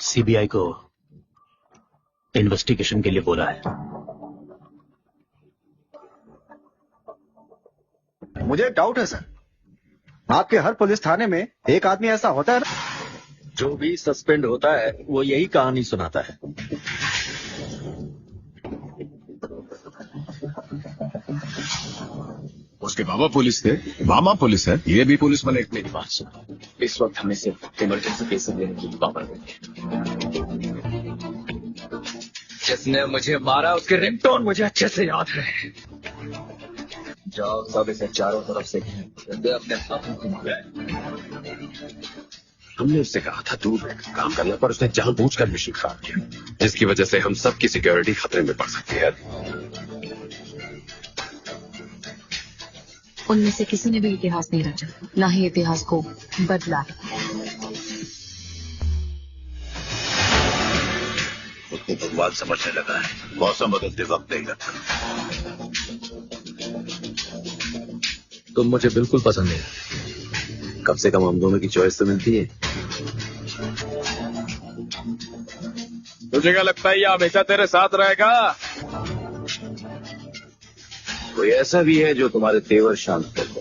CBI को investigation के लिए बोला है। मुझे एक डाउट है सर, आपके हर पुलिस थाने में एक आदमी ऐसा होता है ना? जो भी सस्पेंड होता है वो यही कहानी सुनाता है। उसके बाबा पुलिस थे, मामा पुलिस है, ये भी पुलिस वाले। मेरी बात सुनो, इस वक्त हमें सिर्फ इमरजेंसी केसेस लेने की पावर है। जिसने मुझे मारा उसके रिंगटोन मुझे अच्छे से याद है। जाओ सब इसे चारों तरफ से अपने हाथों को मारा है। हमने उससे कहा था दूर रहकर काम करना, पर उसने जानबूझकर मिशन खराब किया, जिसकी वजह से हम सबकी सिक्योरिटी खतरे में पड़ सकती है। उनमें से किसी ने भी इतिहास नहीं रचा, ना ही इतिहास को बदला। उसको भगवान समझने लगा है, मौसम बदलते वक्त नहीं लगता। तुम मुझे बिल्कुल पसंद नहीं। कम से कम हम दोनों की चॉइस तो मिलती है। तुझे क्या लगता है ये हमेशा तेरे साथ रहेगा? कोई ऐसा भी है जो तुम्हारे तेवर शांत कर दे।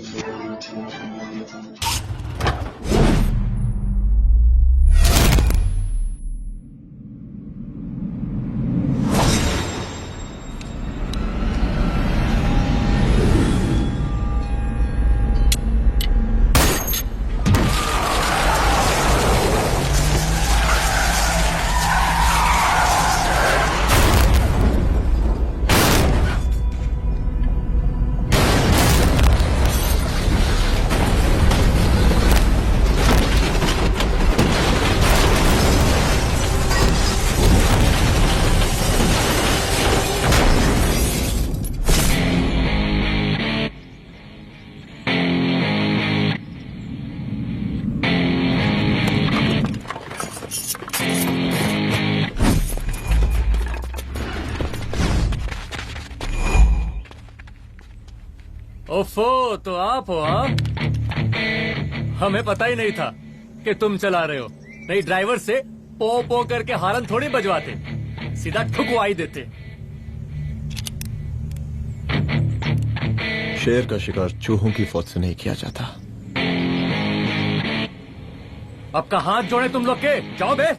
ओफो, तो आप हो? हमें पता ही नहीं था कि तुम चला रहे हो। नहीं, ड्राइवर से पो पो करके हारन थोड़ी बजवाते, सीधा ठुकवाई देते। शेर का शिकार चूहों की फौज से नहीं किया जाता। अब का हाथ जोड़े तुम लोग के, जाओ बे।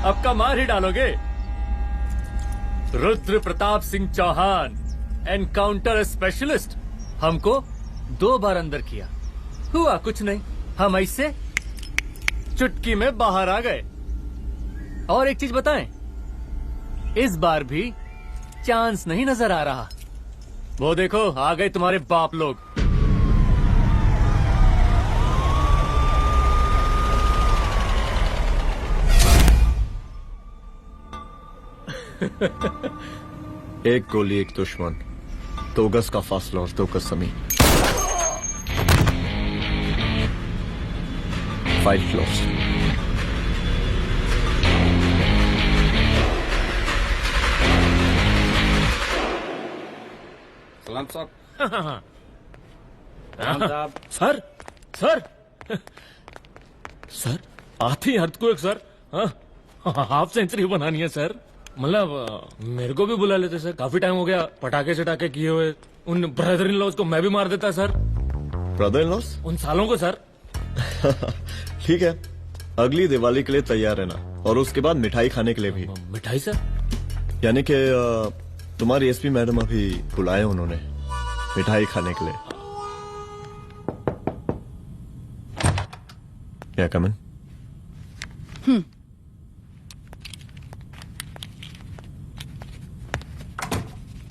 अब का मार ही डालोगे? रुद्र प्रताप सिंह चौहान, एनकाउंटर स्पेशलिस्ट, हमको 2 बार अंदर किया, हुआ कुछ नहीं। हम ऐसे चुटकी में बाहर आ गए। और एक चीज बताएं, इस बार भी चांस नहीं नजर आ रहा। वो देखो, आ गए तुम्हारे बाप लोग। एक गोली एक दुश्मन, 2 गज का फासला और 2 गज जमीन। 5 फ्लोर्स। सलाम साहब। सर सर सर, आती अर्थक्वेक सर। हाफ सेंचुरी बनानी है सर। मतलब मेरे को भी बुला लेते सर, काफी टाइम हो गया पटाखे सटाखे किए हुए। उन ब्रदर इन लॉज को मैं भी मार देता सर। Brother in loss? उन सालों को सर। ठीक है, अगली दिवाली के लिए तैयार रहना, और उसके बाद मिठाई खाने के लिए भी। मिठाई सर? यानी कि तुम्हारी एसपी मैडम अभी बुलाए उन्होंने मिठाई खाने के लिए। क्या कमन?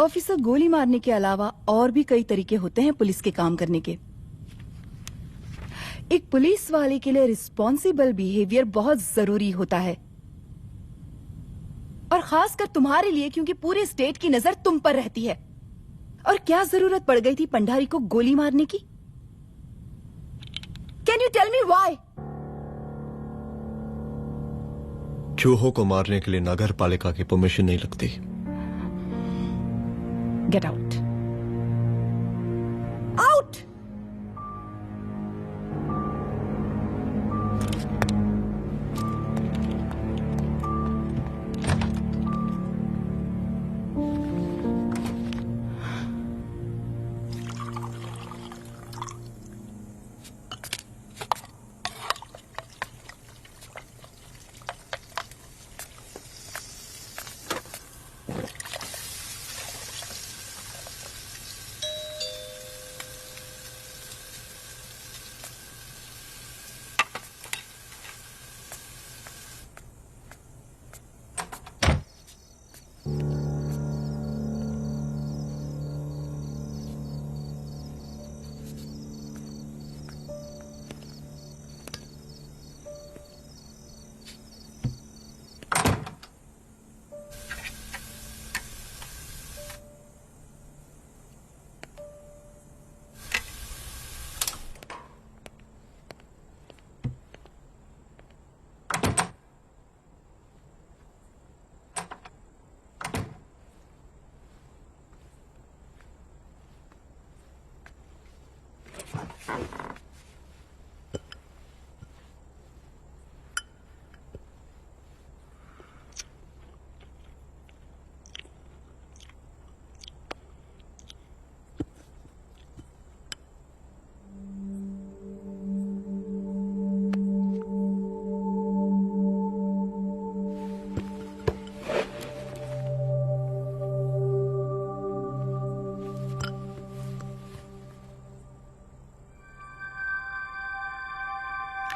ऑफिसर, गोली मारने के अलावा और भी कई तरीके होते हैं पुलिस के काम करने के। एक पुलिस वाले के लिए रिस्पॉन्सिबल बिहेवियर बहुत जरूरी होता है, और खासकर तुम्हारे लिए, क्योंकि पूरे स्टेट की नजर तुम पर रहती है। और क्या जरूरत पड़ गई थी पंडारी को गोली मारने की? Can you tell me why? चूहों को मारने के लिए नगर पालिका की परमिशन नहीं लगती। Get out. Out!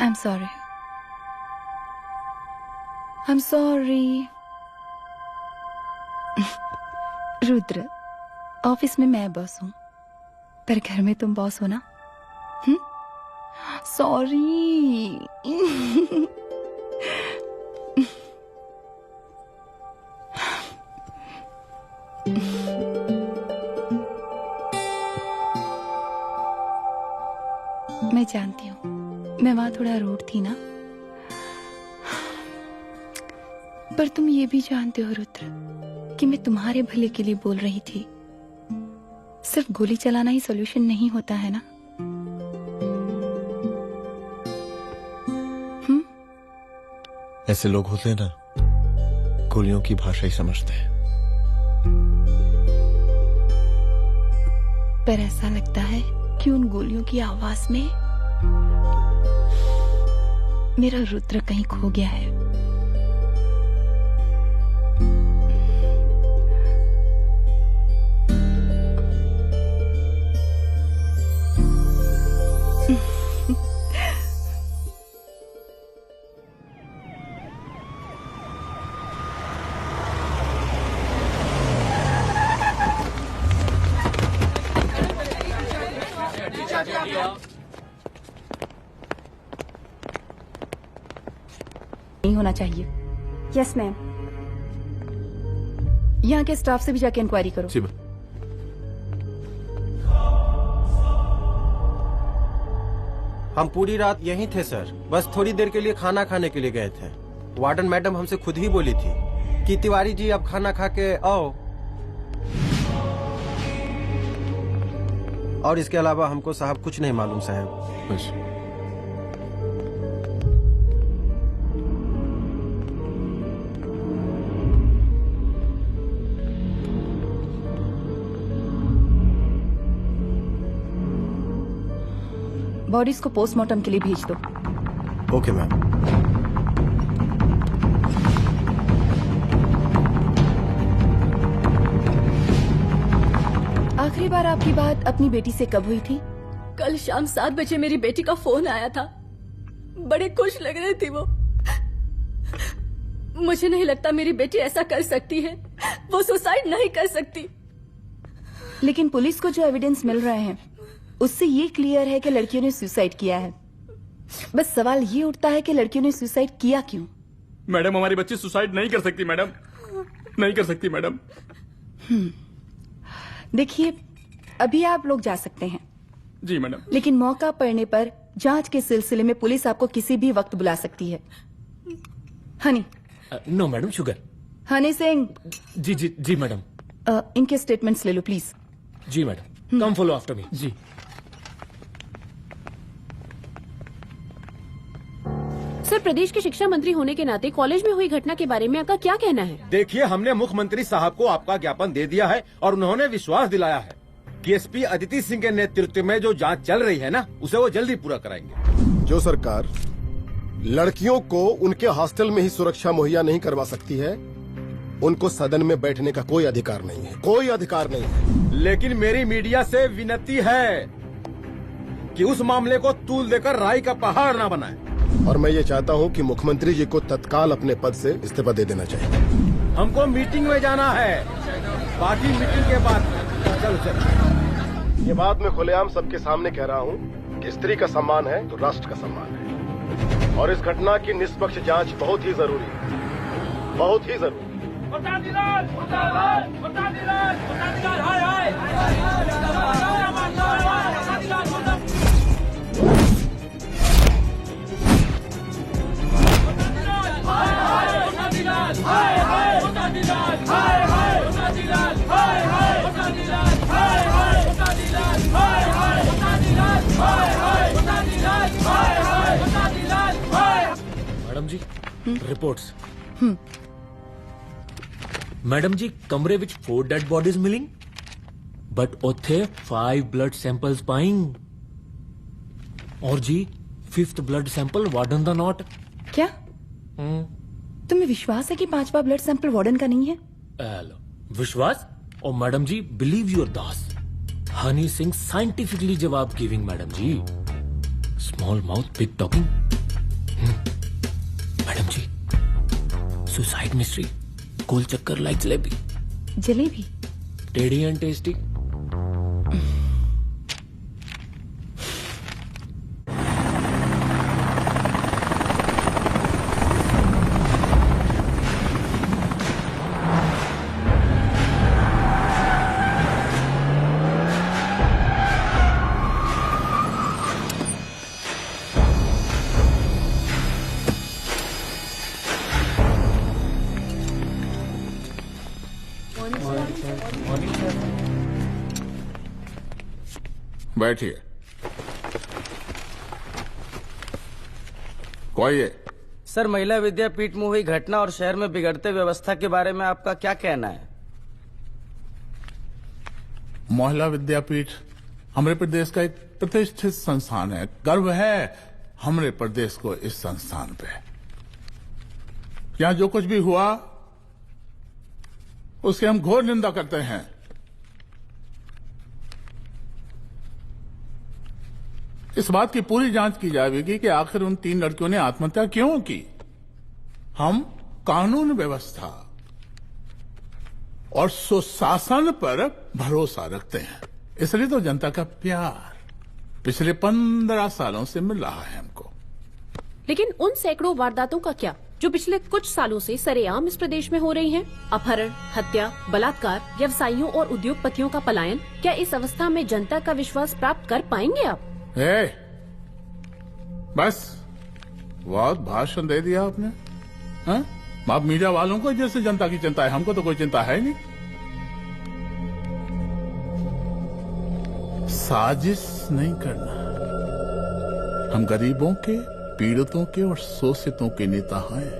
I'm sorry. I'm sorry. Rudra, office में मैं बॉस हूं, पर घर में तुम बॉस हो ना? सॉरी। मैं जानती हूँ, मैं वहां थोड़ा रूड थी ना, पर तुम ये भी जानते हो रुद्र कि मैं तुम्हारे भले के लिए बोल रही थी। सिर्फ गोली चलाना ही सॉल्यूशन नहीं होता है ना। ऐसे लोग होते हैं ना, गोलियों की भाषा ही समझते हैं। पर ऐसा लगता है कि उन गोलियों की आवाज में मेरा रुद्र कहीं खो गया है। नहीं होना चाहिए। Yes ma'am. यहाँ के स्टाफ से भी जाके इंक्वायरी करो। हम पूरी रात यहीं थे सर, बस थोड़ी देर के लिए खाना खाने के लिए गए थे। वार्डन मैडम हमसे खुद ही बोली थी कि तिवारी जी अब खाना खा के आओ, और इसके अलावा हमको साहब कुछ नहीं मालूम साहब। बॉडीज को पोस्टमार्टम के लिए भेज दो। Okay ma'am. आखिरी बार आपकी बात अपनी बेटी से कब हुई थी? कल शाम 7 बजे मेरी बेटी का फोन आया था। बड़े खुश लग रही थी वो। मुझे नहीं लगता मेरी बेटी ऐसा कर सकती है। वो सुसाइड नहीं कर सकती। लेकिन पुलिस को जो एविडेंस मिल रहे हैं उससे ये क्लियर है कि लड़कियों ने सुसाइड किया है। बस सवाल ये उठता है कि लड़कियों ने सुसाइड किया क्यों? मैडम, हमारी बच्ची सुसाइड नहीं कर सकती मैडम, नहीं कर सकती मैडम। देखिए, अभी आप लोग जा सकते हैं। जी मैडम। लेकिन मौका पड़ने पर जांच के सिलसिले में पुलिस आपको किसी भी वक्त बुला सकती है। Honey. No madam, sugar. Honey Singh. जी जी जी मैडम। इनके स्टेटमेंट्स ले लो प्लीज। जी madam, come follow after me. जी। सर, प्रदेश के शिक्षा मंत्री होने के नाते कॉलेज में हुई घटना के बारे में आपका क्या कहना है? देखिए, हमने मुख्यमंत्री साहब को आपका ज्ञापन दे दिया है और उन्होंने विश्वास दिलाया है कि एसपी अदिति सिंह के नेतृत्व में जो जांच चल रही है ना, उसे वो जल्दी पूरा कराएंगे। जो सरकार लड़कियों को उनके हॉस्टल में ही सुरक्षा मुहैया नहीं करवा सकती है, उनको सदन में बैठने का कोई अधिकार नहीं है, कोई अधिकार नहीं है। लेकिन मेरी मीडिया से विनती है कि उस मामले को तूल देकर राई का पहाड़ ना बनाए। और मैं ये चाहता हूँ कि मुख्यमंत्री जी को तत्काल अपने पद से इस्तीफा दे देना चाहिए। हमको मीटिंग में जाना है, बाकी मीटिंग के बाद। चलो चलो। ये बात मैं खुलेआम सबके सामने कह रहा हूँ कि स्त्री का सम्मान है तो राष्ट्र का सम्मान है, और इस घटना की निष्पक्ष जांच बहुत ही जरूरी है, बहुत ही जरूरी। मैडम जी, रिपोर्ट्स। मैडम जी, कमरे विच 4 डेड बॉडीज मिलिंग, बट उथे 5 ब्लड सैंपल्स पाइंग। और जी 5th ब्लड सैंपल वार्डन दा नॉट। क्या तुम्हें विश्वास है कि 5वां ब्लड सैंपल वार्डन का नहीं है? विश्वास? और मैडम जी, बिलीव योर दास, हनी सिंह साइंटिफिकली जवाब गिविंग। मैडम जी, small mouth big talking. Madam जी, सुसाइड मिस्ट्री, गोल चक्कर लाइक जलेबी। जलेबी टेढ़ी एंड टेस्टी। बैठिए। कोई है? सर, महिला विद्यापीठ में हुई घटना और शहर में बिगड़ते व्यवस्था के बारे में आपका क्या कहना है? महिला विद्यापीठ हमारे प्रदेश का एक प्रतिष्ठित संस्थान है। गर्व है हमारे प्रदेश को इस संस्थान पे। यहाँ जो कुछ भी हुआ उसकी हम घोर निंदा करते हैं। इस बात की पूरी जांच की जाएगी कि आखिर उन 3 लड़कियों ने आत्महत्या क्यों की। हम कानून व्यवस्था और सुशासन पर भरोसा रखते हैं, इसलिए तो जनता का प्यार पिछले 15 सालों से मिल रहा है हमको। लेकिन उन सैकड़ों वारदातों का क्या जो पिछले कुछ सालों से सरेआम इस प्रदेश में हो रही हैं? अपहरण, हत्या, बलात्कार, व्यवसायियों और उद्योगपतियों का पलायन। क्या इस अवस्था में जनता का विश्वास प्राप्त कर पाएंगे आप? बस बहुत भाषण दे दिया आपने। हाँ? आप मीडिया वालों को जैसे जनता की चिंता है, हमको तो कोई चिंता है नहीं। साजिश नहीं करना। हम गरीबों के, पीड़ितों के और शोषितों के नेता हैं।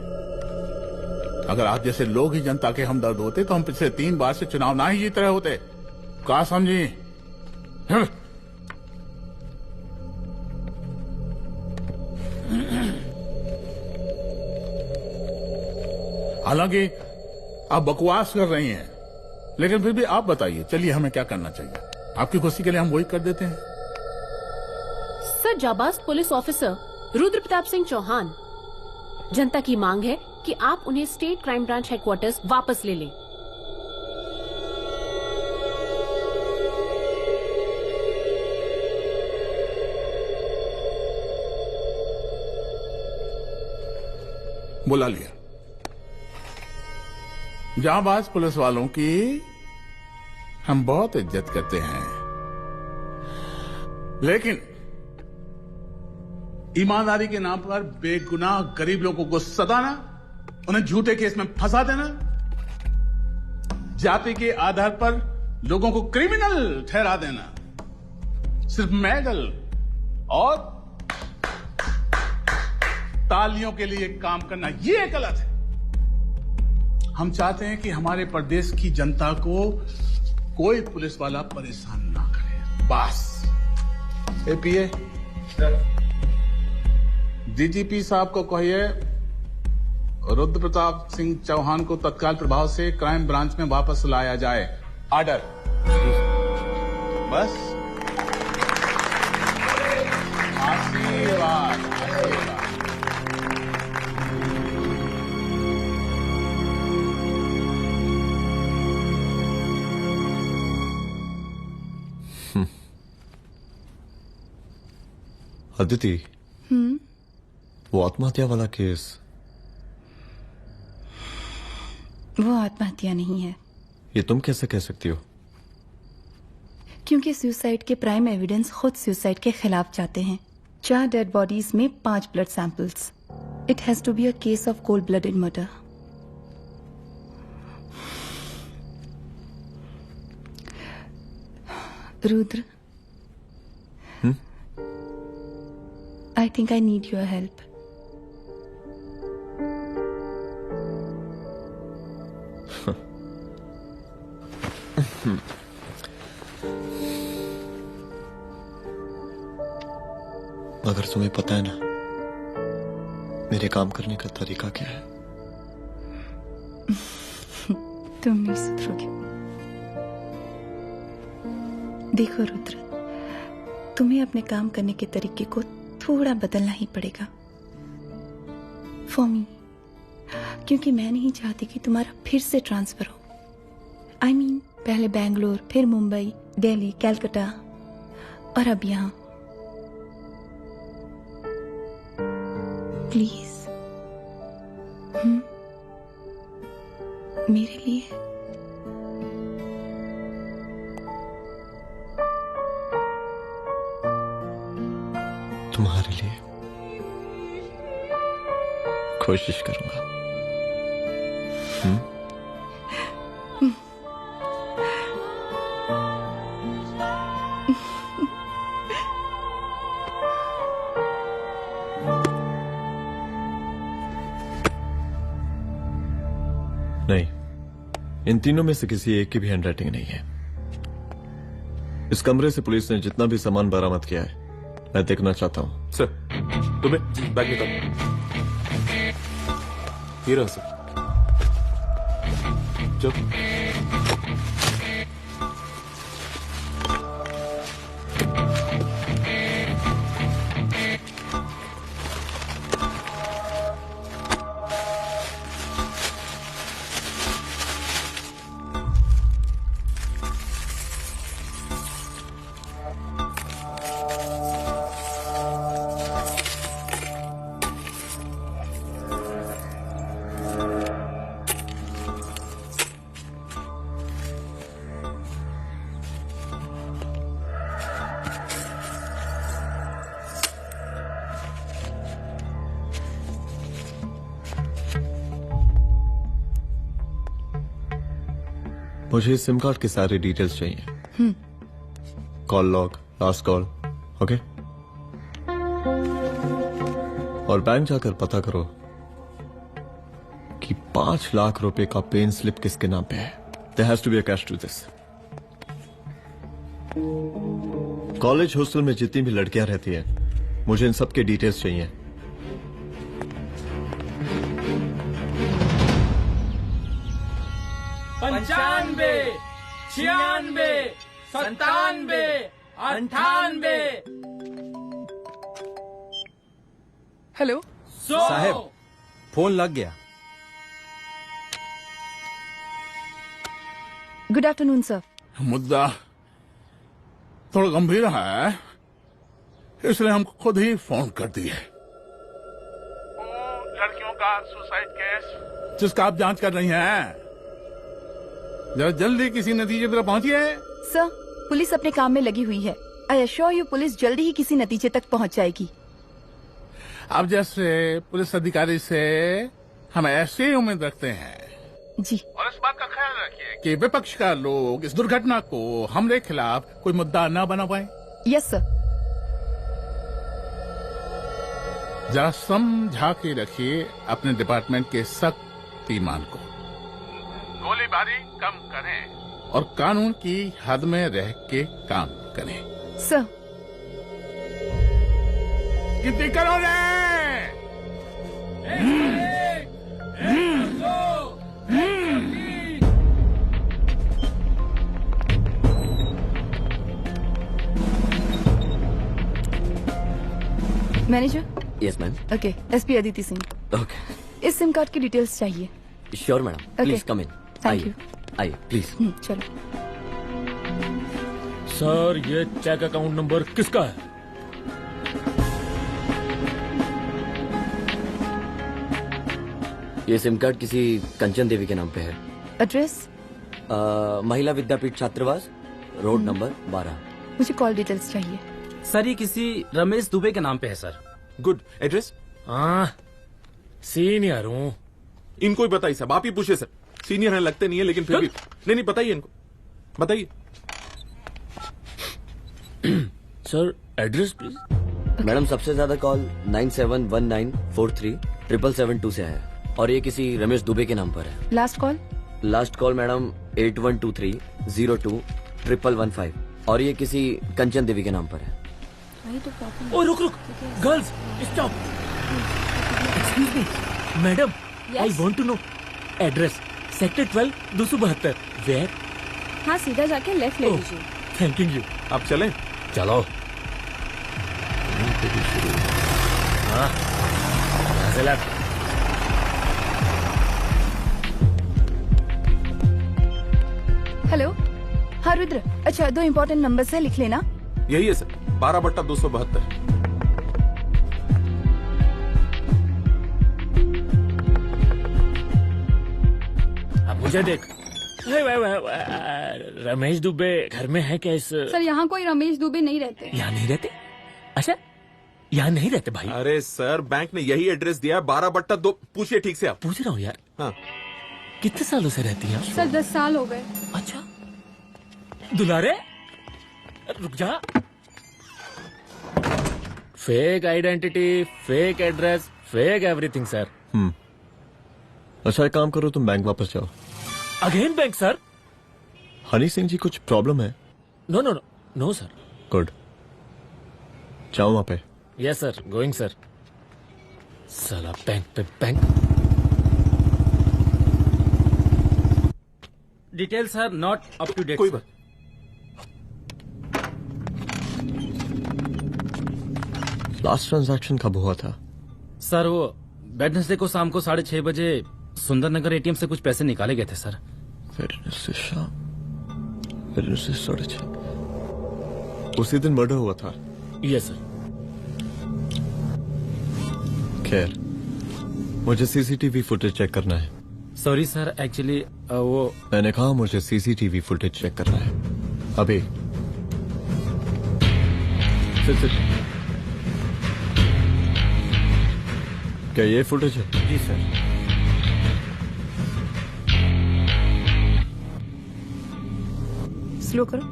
अगर आप जैसे लोग ही जनता के हमदर्द होते तो हम पिछले 3 बार से चुनाव ना ही जीत रहे होते। क्या समझी? हालांकि आप बकवास कर रही हैं, लेकिन फिर भी आप बताइए, चलिए हमें क्या करना चाहिए? आपकी खुशी के लिए हम वही कर देते हैं। सर, जाबाज पुलिस ऑफिसर रुद्र प्रताप सिंह चौहान, जनता की मांग है कि आप उन्हें स्टेट क्राइम ब्रांच हेडक्वार्टर्स वापस ले लें। बुला लिया। जाबाज पुलिस वालों की हम बहुत इज्जत करते हैं, लेकिन ईमानदारी के नाम पर बेगुनाह गरीब लोगों को सताना, उन्हें झूठे केस में फंसा देना, जाति के आधार पर लोगों को क्रिमिनल ठहरा देना, सिर्फ मेडल और तालियों के लिए काम करना, ये गलत है। हम चाहते हैं कि हमारे प्रदेश की जनता को कोई पुलिस वाला परेशान ना करे, बस। एपीए डीजीपी साहब को कहिए रुद्र प्रताप सिंह चौहान को तत्काल प्रभाव से क्राइम ब्रांच में वापस लाया जाए। ऑर्डर। बस। आशीर्वाद। अदिति, वो आत्महत्या वाला केस, वो आत्महत्या नहीं है। ये तुम कैसे कह सकती हो? क्योंकि सुसाइड के प्राइम एविडेंस खुद सुसाइड के खिलाफ जाते हैं। 4 डेड बॉडीज में 5 blood samples. It has to be a case of cold blooded murder. Rudra, I think I need your help. मगर तुम्हें पता है ना मेरे काम करने का तरीका क्या है? तुम नहीं सुधरोगे। देखो रुद्र, तुम्हें अपने काम करने के तरीके को थोड़ा बदलना ही पड़ेगा फॉर मी, क्योंकि मैं नहीं चाहती कि तुम्हारा फिर से ट्रांसफर हो। I mean, पहले बेंगलोर, फिर मुंबई, दिल्ली, कलकत्ता और अब यहां। प्लीज मेरे लिए। तुम्हारे लिए कोशिश करूंगा। नहीं, इन तीनों में से किसी एक की भी हैंडराइटिंग नहीं है। इस कमरे से पुलिस ने जितना भी सामान बरामद किया है मैं देखना चाहता हूं। सर, तुम्हें बैग निकाल। ये रहा सर। जब मुझे सिम कार्ड के सारे डिटेल्स चाहिए। Call log, last call, okay? और बैंक जाकर पता करो कि 5 लाख रुपए का पेन स्लिप किसके नाम पे है। There has to be a cash to this. College hostel में जितनी भी लड़कियां रहती हैं, मुझे इन सब के डिटेल्स चाहिए। पंचानबे, 96, 97, 98। हेलो साहब, फोन लग गया। Good afternoon sir. मुद्दा थोड़ा गंभीर है, इसलिए हम खुद ही फोन कर दिए। लड़कियों का सुसाइड केस जिसका आप जांच कर रही हैं, जरा जल्दी किसी नतीजे पर पहुंचिए। सर, पुलिस अपने काम में लगी हुई है। आई एश्योर यू पुलिस जल्दी ही किसी नतीजे तक पहुंच जाएगी। आप जैसे पुलिस अधिकारी से हम ऐसे ही उम्मीद रखते हैं जी। और इस बात का ख्याल रखिए कि विपक्ष का लोग इस दुर्घटना को हमरे खिलाफ कोई मुद्दा न बना पाए। Yes sir. जरा समझा के रखिए अपने डिपार्टमेंट के शक्तिमान को। गोलीबारी कम करें और कानून की हद में रह के काम करें। सर। कितनी करोगे? Manager. Yes ma'am. Okay, SP Aditi Singh. Okay. इस सिम कार्ड की डिटेल्स चाहिए। Sure madam, please come in. Thank you. आइए प्लीज। चलो। सर, ये चेक अकाउंट नंबर किसका है? ये सिम कार्ड किसी कंचन देवी के नाम पे है। एड्रेस? महिला विद्यापीठ छात्रावास, रोड नंबर 12। मुझे कॉल डिटेल्स चाहिए। सर, ये किसी रमेश दुबे के नाम पे है सर। गुड। एड्रेस? हाँ, सीनियर हूँ। इनको ही बताइए साहब, आप ही पूछे सर। सीनियर हैं लगते नहीं है, लेकिन फिर भी नहीं बताइए इनको, बताइए। Sir, address please. मैडम, सबसे ज्यादा कॉल 9719437772 से है और ये किसी रमेश दुबे के नाम पर है। Last call? Last call madam 8123021115 और ये किसी कंचन देवी के नाम पर है। ओ रुक, girls stop. Excuse me madam, I want to know address. Sector 12 272 where? हाँ, सीधा जाके लेफ्ट ले लीजिए। Thank you. आप चलें? चलो। हाँ, यहाँ से लेफ्ट। हेलो। हाँ रुद्र, अच्छा 2 इम्पोर्टेंट नंबर्स है, लिख लेना। यही है सर, 12/272। अब मुझे देख। रमेश दुबे घर में है क्या? इस सर, यहाँ कोई रमेश दुबे नहीं रहते। यहाँ नहीं रहते? अच्छा, यहाँ नहीं रहते भाई? अरे सर, बैंक ने यही एड्रेस दिया है, 12/2। पूछिए ठीक से आप। पूछ रहा हूँ यार। हाँ। कितने सालों से रहती हैं? सर 10 साल हो गए। अच्छा, दुलारे रुक जा। Fake identity, fake address, fake everything sir. अच्छा, एक काम करो, तुम बैंक वापस जाओ। Again bank sir? Honey Singh ji, कुछ प्रॉब्लम है? No no no no sir. Good, जाओ वहां पे। Yes sir, going sir. साला बैंक पे bank. Detail sir not up to date. कोई बात। लास्ट ट्रांजैक्शन कब हुआ था? सर, वो वेडनेसडे को शाम को 6:30 बजे सुंदरनगर एटीएम से कुछ पैसे निकाले गए थे सर। वेडनेसडे शाम, वेडनेसडे 6:30। उसी दिन मर्डर हुआ था? Yes sir. खैर, मुझे सीसीटीवी फुटेज चेक करना है। सॉरी सर, एक्चुअली वो मैंने कहा मुझे सीसीटीवी फुटेज चेक करना है अभी। सिट। क्या ये फुटेज है? जी सर। स्लो करो।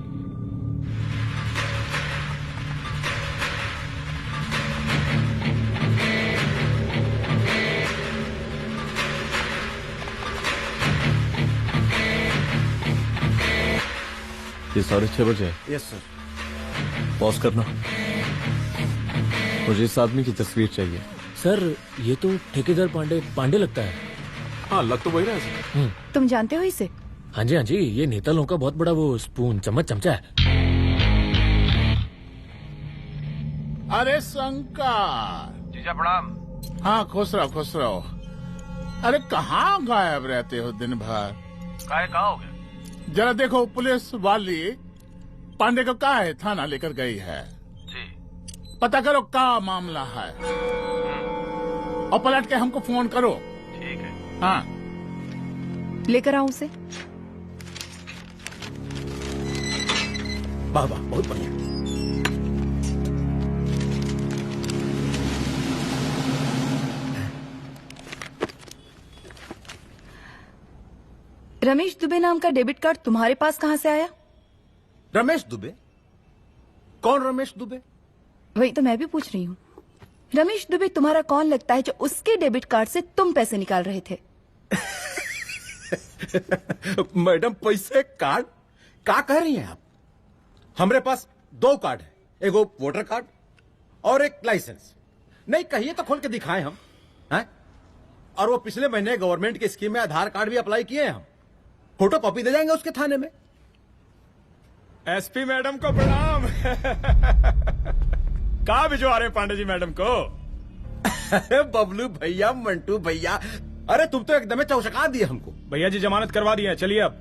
ये 6:30 बजे। Yes sir. पॉज करना। मुझे इस आदमी की तस्वीर चाहिए। सर ये तो ठेकेदार पांडे लगता है। हाँ लग तो वही रहा है सर। तुम जानते हो इसे? हाँ जी ये नेता लोगों का बहुत बड़ा वो स्पून चमचा है। अरे शंकर। जीजा प्रणाम। हाँ खुश रहो। अरे कहाँ गायब रहते हो दिन भर? कहाँ हो गया? जरा देखो पुलिस वाली पांडे को कहा है थाना लेकर गई है। जी। पता करो क्या मामला है और पलट के हमको फोन करो। ठीक है। हाँ लेकर आओ उसे। वाह बहुत बढ़िया। रमेश दुबे नाम का डेबिट कार्ड तुम्हारे पास कहाँ से आया? रमेश दुबे? कौन रमेश दुबे? वही तो मैं भी पूछ रही हूँ। रमेश दुबे तुम्हारा कौन लगता है जो उसके डेबिट कार्ड से तुम पैसे निकाल रहे थे? मैडम पैसे कार्ड क्या कह रही हैं आप? हमारे पास 2 कार्ड है, एक वोटर कार्ड और एक लाइसेंस। नहीं कहिए तो खोल के दिखाएं हम हैं? और वो पिछले महीने गवर्नमेंट की स्कीम में आधार कार्ड भी अप्लाई किए हैं हम। फोटो कॉपी दे जाएंगे उसके थाने में। एसपी मैडम को प्रणाम। कहाँ भिजवा रहे पांडे जी मैडम को? अरे बबलू भैया, मंटू भैया, अरे तुम तो एकदम चौचका दिए हमको। भैया जी जमानत करवा दी है, चलिए अब।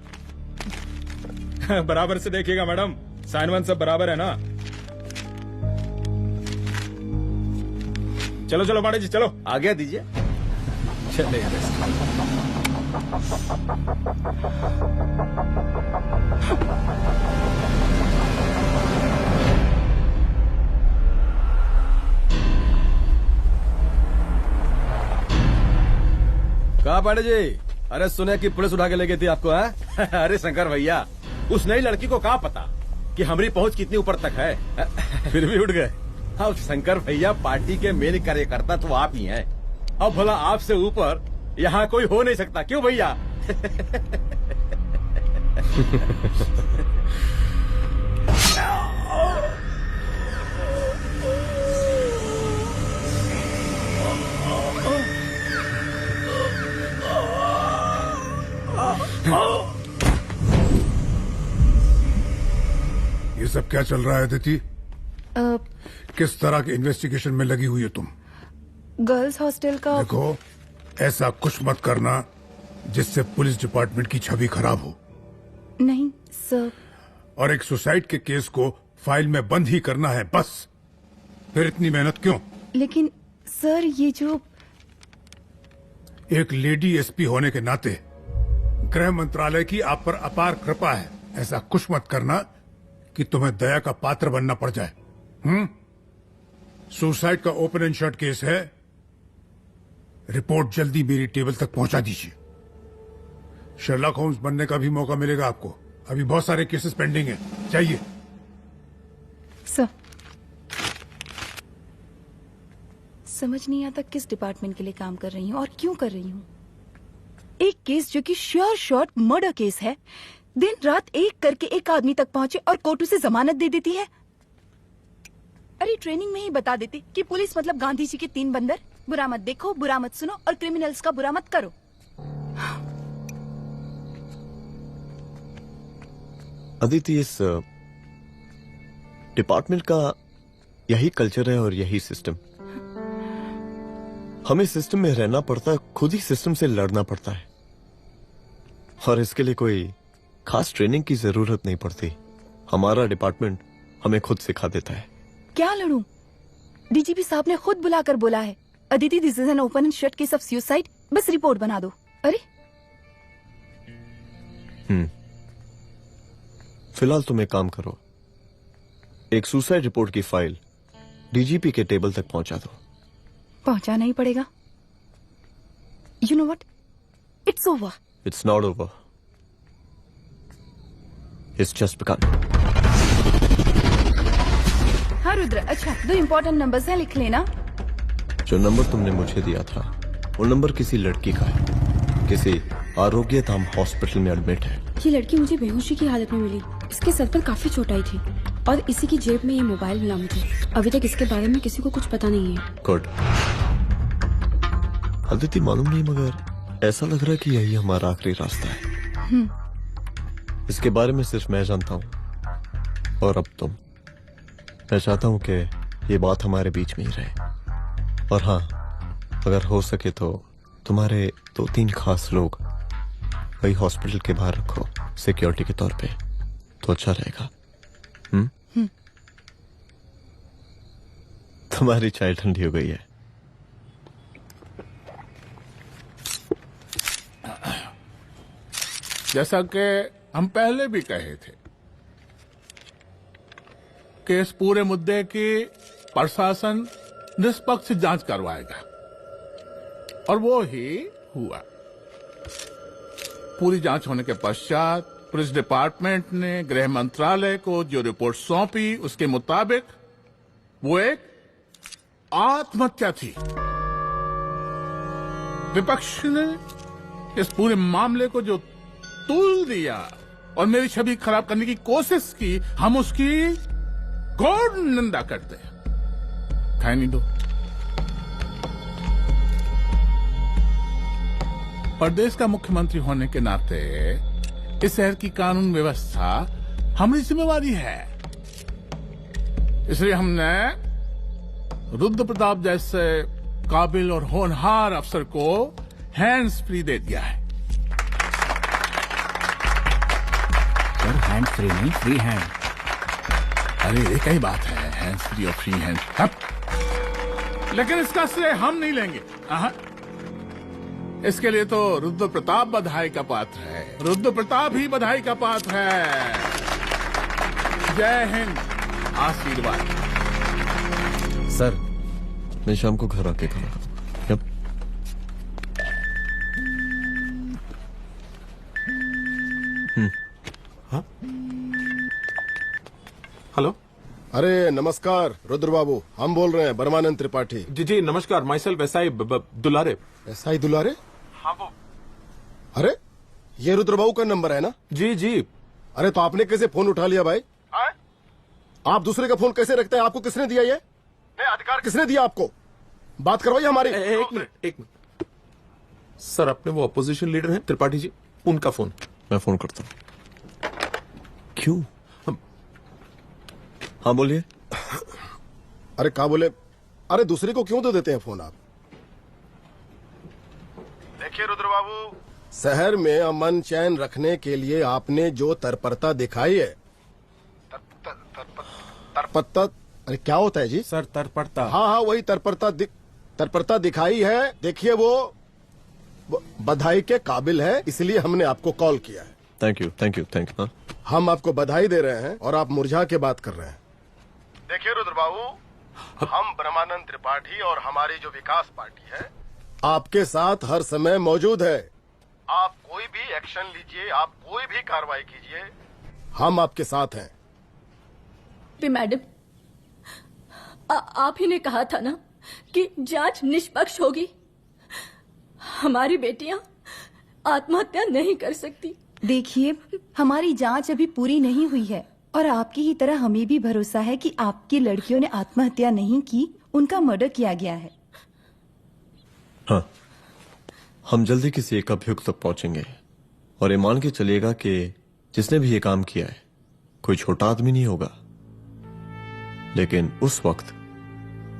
बराबर से देखिएगा मैडम, साइन वन सब बराबर है ना? चलो पांडे जी चलो आगे दीजिए। चले कहा पांडे जी? अरे सुने कि पुलिस उठा के ले गई थी आपको है? अरे शंकर भैया, उस नई लड़की को क्या पता कि हमारी पहुंच कितनी ऊपर तक है। फिर भी उठ गए। अब शंकर भैया पार्टी के मेन कार्यकर्ता तो आप ही हैं। अब भला आपसे ऊपर यहाँ कोई हो नहीं सकता, क्यों भैया? ये सब क्या चल रहा है अदिति? किस तरह के इन्वेस्टिगेशन में लगी हुई है तुम? गर्ल्स हॉस्टल का। देखो ऐसा कुछ मत करना जिससे पुलिस डिपार्टमेंट की छवि खराब हो। नहीं सर। और एक सुसाइड के केस को फाइल में बंद ही करना है बस। फिर इतनी मेहनत क्यों? लेकिन सर ये जो एक लेडी एसपी होने के नाते गृह मंत्रालय की आप पर अपार कृपा है। ऐसा कुछ मत करना कि तुम्हें दया का पात्र बनना पड़ जाए। सुसाइड का ओपन एंड शट केस है। रिपोर्ट जल्दी मेरी टेबल तक पहुंचा दीजिए। शर्लॉक होम्स बनने का भी मौका मिलेगा आपको। अभी बहुत सारे केसेस पेंडिंग हैं। चाहिए सर। समझ नहीं आता किस डिपार्टमेंट के लिए काम कर रही हूँ और क्यों कर रही हूँ। एक केस जो कि श्योर शॉट मर्डर केस है, दिन रात एक करके एक आदमी तक पहुंचे और कोर्ट उसे जमानत दे देती है। अरे ट्रेनिंग में ही बता देती कि पुलिस मतलब गांधी जी के 3 बंदर, बुरा मत देखो, बुरा मत सुनो और क्रिमिनल्स का बुरा मत करो। अदिति, इस डिपार्टमेंट का यही कल्चर है और यही सिस्टम। हमें सिस्टम में रहना पड़ता है, खुद ही सिस्टम से लड़ना पड़ता है और इसके लिए कोई खास ट्रेनिंग की जरूरत नहीं पड़ती। हमारा डिपार्टमेंट हमें खुद सिखा देता है। क्या लड़ूं? डीजीपी साहब ने खुद बुलाकर बोला है, Aditi this is an open and shut case of suicide, बस रिपोर्ट बना दो। अरे फिलहाल तुम एक काम करो, एक सुसाइड रिपोर्ट की फाइल डीजीपी के टेबल तक पहुंचा दो। पहुंचाना ही पड़ेगा। You know what, it's over. It's not over. It's just begun. हाँ रुद्र, अच्छा 2 इम्पोर्टेंट नंबर्स हैं, लिख लेना। जो नंबर तुमने मुझे दिया था वो नंबर किसी लड़की का है, किसी आरोग्य धाम हॉस्पिटल में एडमिट है। ये लड़की मुझे बेहोशी की हालत में मिली। इसके सर पर काफी चोट आई थी और इसी की जेब में ये मोबाइल मिला मुझे। अभी तक इसके बारे में किसी को कुछ पता नहीं है। गुड। अदिति मालूम नहीं, मगर ऐसा लग रहा है कि यही हमारा आखिरी रास्ता है। इसके बारे में सिर्फ मैं जानता हूँ और अब तुम। मैं चाहता हूँ कि ये बात हमारे बीच में ही रहे। और हाँ, अगर हो सके तो तुम्हारे 2-3 खास लोग वही हॉस्पिटल के बाहर रखो सिक्योरिटी के तौर पे, तो अच्छा रहेगा। तुम्हारी चाय ठंडी हो गई है। जैसा कि हम पहले भी कहे थे कि इस पूरे मुद्दे की प्रशासन निष्पक्ष जांच करवाएगा, और वो ही हुआ। पूरी जांच होने के पश्चात पुलिस डिपार्टमेंट ने गृह मंत्रालय को जो रिपोर्ट सौंपी उसके मुताबिक वो एक आत्महत्या थी। विपक्ष ने इस पूरे मामले को जो तूल दिया और मेरी छवि खराब करने की कोशिश की, हम उसकी घोर निंदा करते हैं। खाए नहीं दो। प्रदेश का मुख्यमंत्री होने के नाते इस शहर की कानून व्यवस्था हमारी जिम्मेवारी है। इसलिए हमने रुद्र प्रताप जैसे काबिल और होनहार अफसर को हैंड्स फ्री दे दिया है। हैंड्स फ्री नहीं, फ्री हैंड। अरे एक ही बात है, हैंड्स फ्री और फ्री हैंड। लेकिन इसका श्रेय हम नहीं लेंगे। इसके लिए तो रुद्र प्रताप बधाई का पात्र है। रुद्र प्रताप ही बधाई का पात्र है। जय हिंद। आशीर्वाद। सर, मैं शाम को घर आके खाना खाऊंगा। हाँ? हेलो। अरे नमस्कार रुद्र बाबू, हम बोल रहे हैं परमानंद त्रिपाठी। जी जी नमस्कार। माइसेल्फ एसआई दुलारे। एसआई दुलारे? हाँ वो। अरे ये रुद्र बाबू का नंबर है ना? जी जी। अरे तो आपने कैसे फोन उठा लिया भाई? आप दूसरे का फोन कैसे रखते हैं? आपको किसने दिया ये? अधिकार किसने दिया आपको? बात करवाइए हमारी। एक मिनट। सर, अपने वो अपोजिशन लीडर हैं त्रिपाठी जी, उनका फोन। मैं फोन करता हूँ। क्यों? हाँ बोलिए। अरे क्या बोले? अरे दूसरे को क्यों दे देते हैं फोन आप? देखिए रुद्र बाबू, शहर में अमन चैन रखने के लिए आपने जो तत्परता दिखाई है, तत्परता, अरे क्या होता है जी? सर तत्परता। हाँ हाँ वही तत्परता दिखाई है। देखिए वो बधाई के काबिल है, इसलिए हमने आपको कॉल किया है। Thank you. हम आपको बधाई दे रहे हैं और आप मुरझा के बात कर रहे हैं। देखिए रुद्र बाबू, हम ब्रह्मानंद त्रिपाठी और हमारी जो विकास पार्टी है आपके साथ हर समय मौजूद है। आप कोई भी एक्शन लीजिए, आप कोई भी कार्रवाई कीजिए, हम आपके साथ हैं। मैडम, आप ही ने कहा था ना कि जांच निष्पक्ष होगी। हमारी बेटियां आत्महत्या नहीं कर सकती। देखिए, हमारी जांच अभी पूरी नहीं हुई है और आपकी ही तरह हमें भी भरोसा है कि आपकी लड़कियों ने आत्महत्या नहीं की, उनका मर्डर किया गया है। हाँ, हम जल्दी किसी एक अभियुक्त तक पहुंचेंगे और ये मान के चलिएगा कि जिसने भी ये काम किया है कोई छोटा आदमी नहीं होगा, लेकिन उस वक्त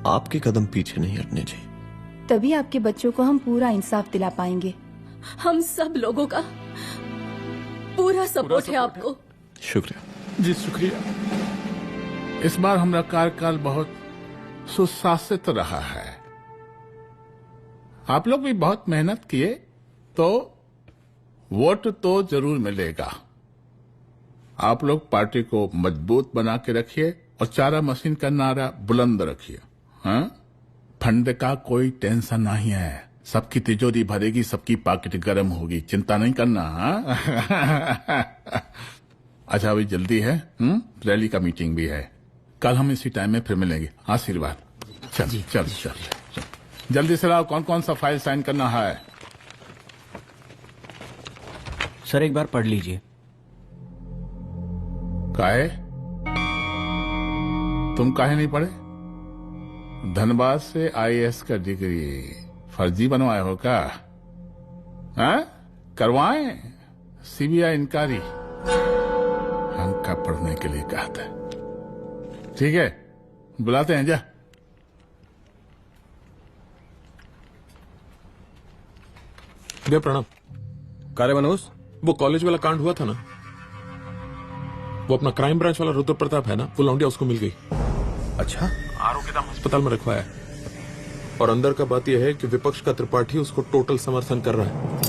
आपके कदम पीछे नहीं हटने चाहिए। तभी आपके बच्चों को हम पूरा इंसाफ दिला पाएंगे। हम सब लोगों का पूरा सपोर्ट है आपको। शुक्रिया जी, शुक्रिया। इस बार हमारा कार्यकाल बहुत सुशासित रहा है। आप लोग भी बहुत मेहनत किए तो वोट तो जरूर मिलेगा। आप लोग पार्टी को मजबूत बना के रखिए और चारा मशीन का नारा बुलंद रखिए। हाँ, फंड का कोई टेंशन नहीं है। सबकी तिजोरी भरेगी, सबकी पॉकेट गर्म होगी, चिंता नहीं करना। हाँ? अच्छा अभी जल्दी है, रैली का मीटिंग भी है। कल हम इसी टाइम में फिर मिलेंगे। आशीर्वाद। चल चल चल जल्दी से लाओ, कौन कौन सा फाइल साइन करना है। सर एक बार पढ़ लीजिए। काहे? तुम काहे नहीं पढ़े? धनबाद से आईएएस का डिग्री फर्जी बनवाए हो क्या? हाँ? करवाएं सीबीआई इंक्वायरी। हमका पढ़ने के लिए कहा था। ठीक है, बुलाते हैं। जा प्रणाम। कार्य मनोज, वो कॉलेज वाला कांड हुआ था ना, वो अपना क्राइम ब्रांच वाला रुद्र प्रताप है ना, वो लौंडिया उसको मिल गई। अच्छा? आरोग्य धाम अस्पताल में रखवाया है। और अंदर का बात यह है कि विपक्ष का त्रिपाठी उसको टोटल समर्थन कर रहा है।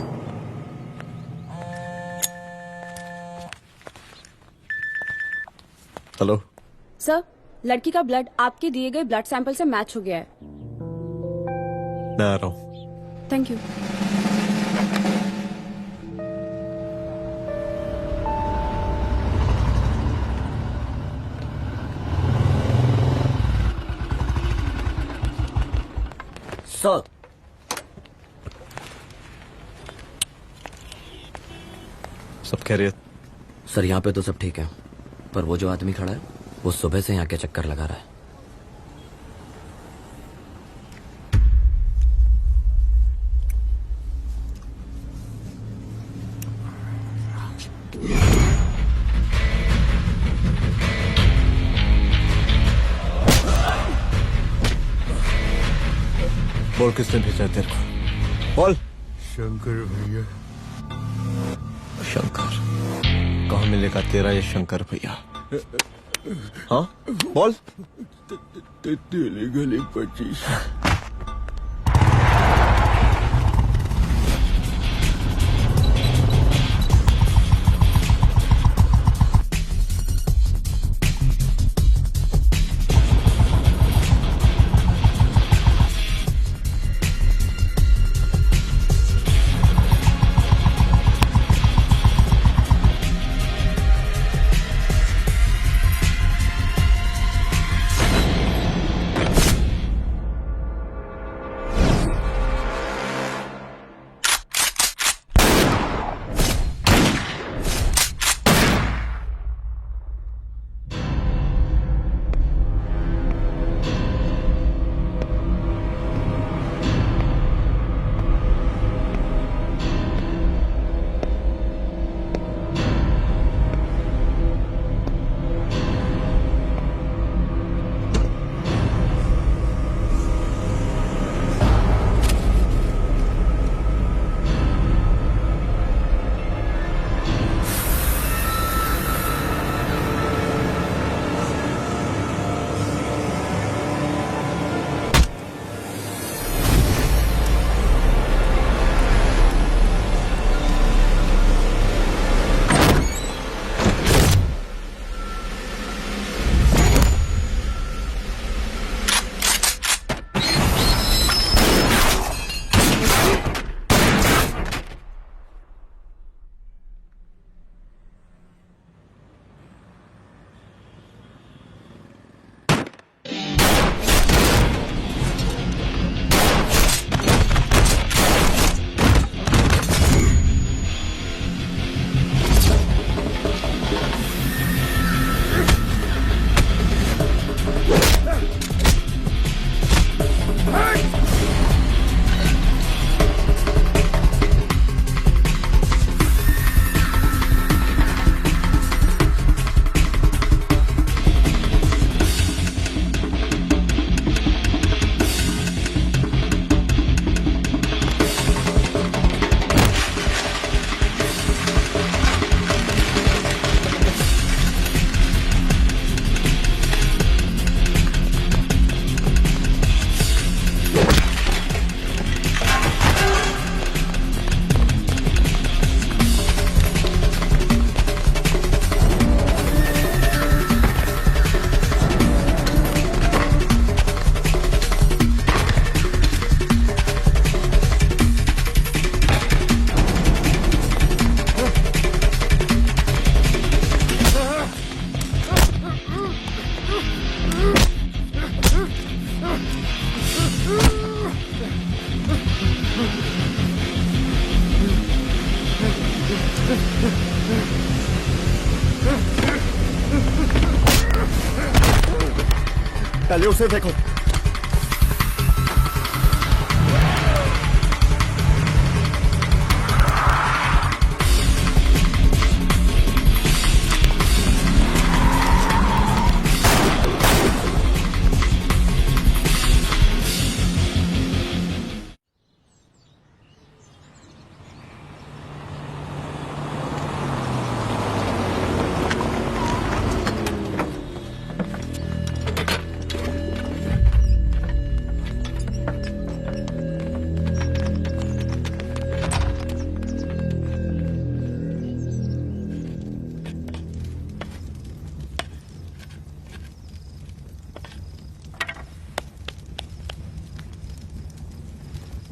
हेलो सर, लड़की का ब्लड आपके दिए गए ब्लड सैंपल से मैच हो गया है। मैं आ रहा हूँ। Thank you. सर, सब खैरियत? सर यहाँ पे तो सब ठीक है, पर वो जो आदमी खड़ा है वो सुबह से यहाँ के चक्कर लगा रहा है। बोल किसने भेजा तेरे को? बोल। शंकर भैया। शंकर? कहाँ मिलेगा तेरा ये शंकर भैया? हाँ बोल। तेली गली 25। पहले उसे देखो।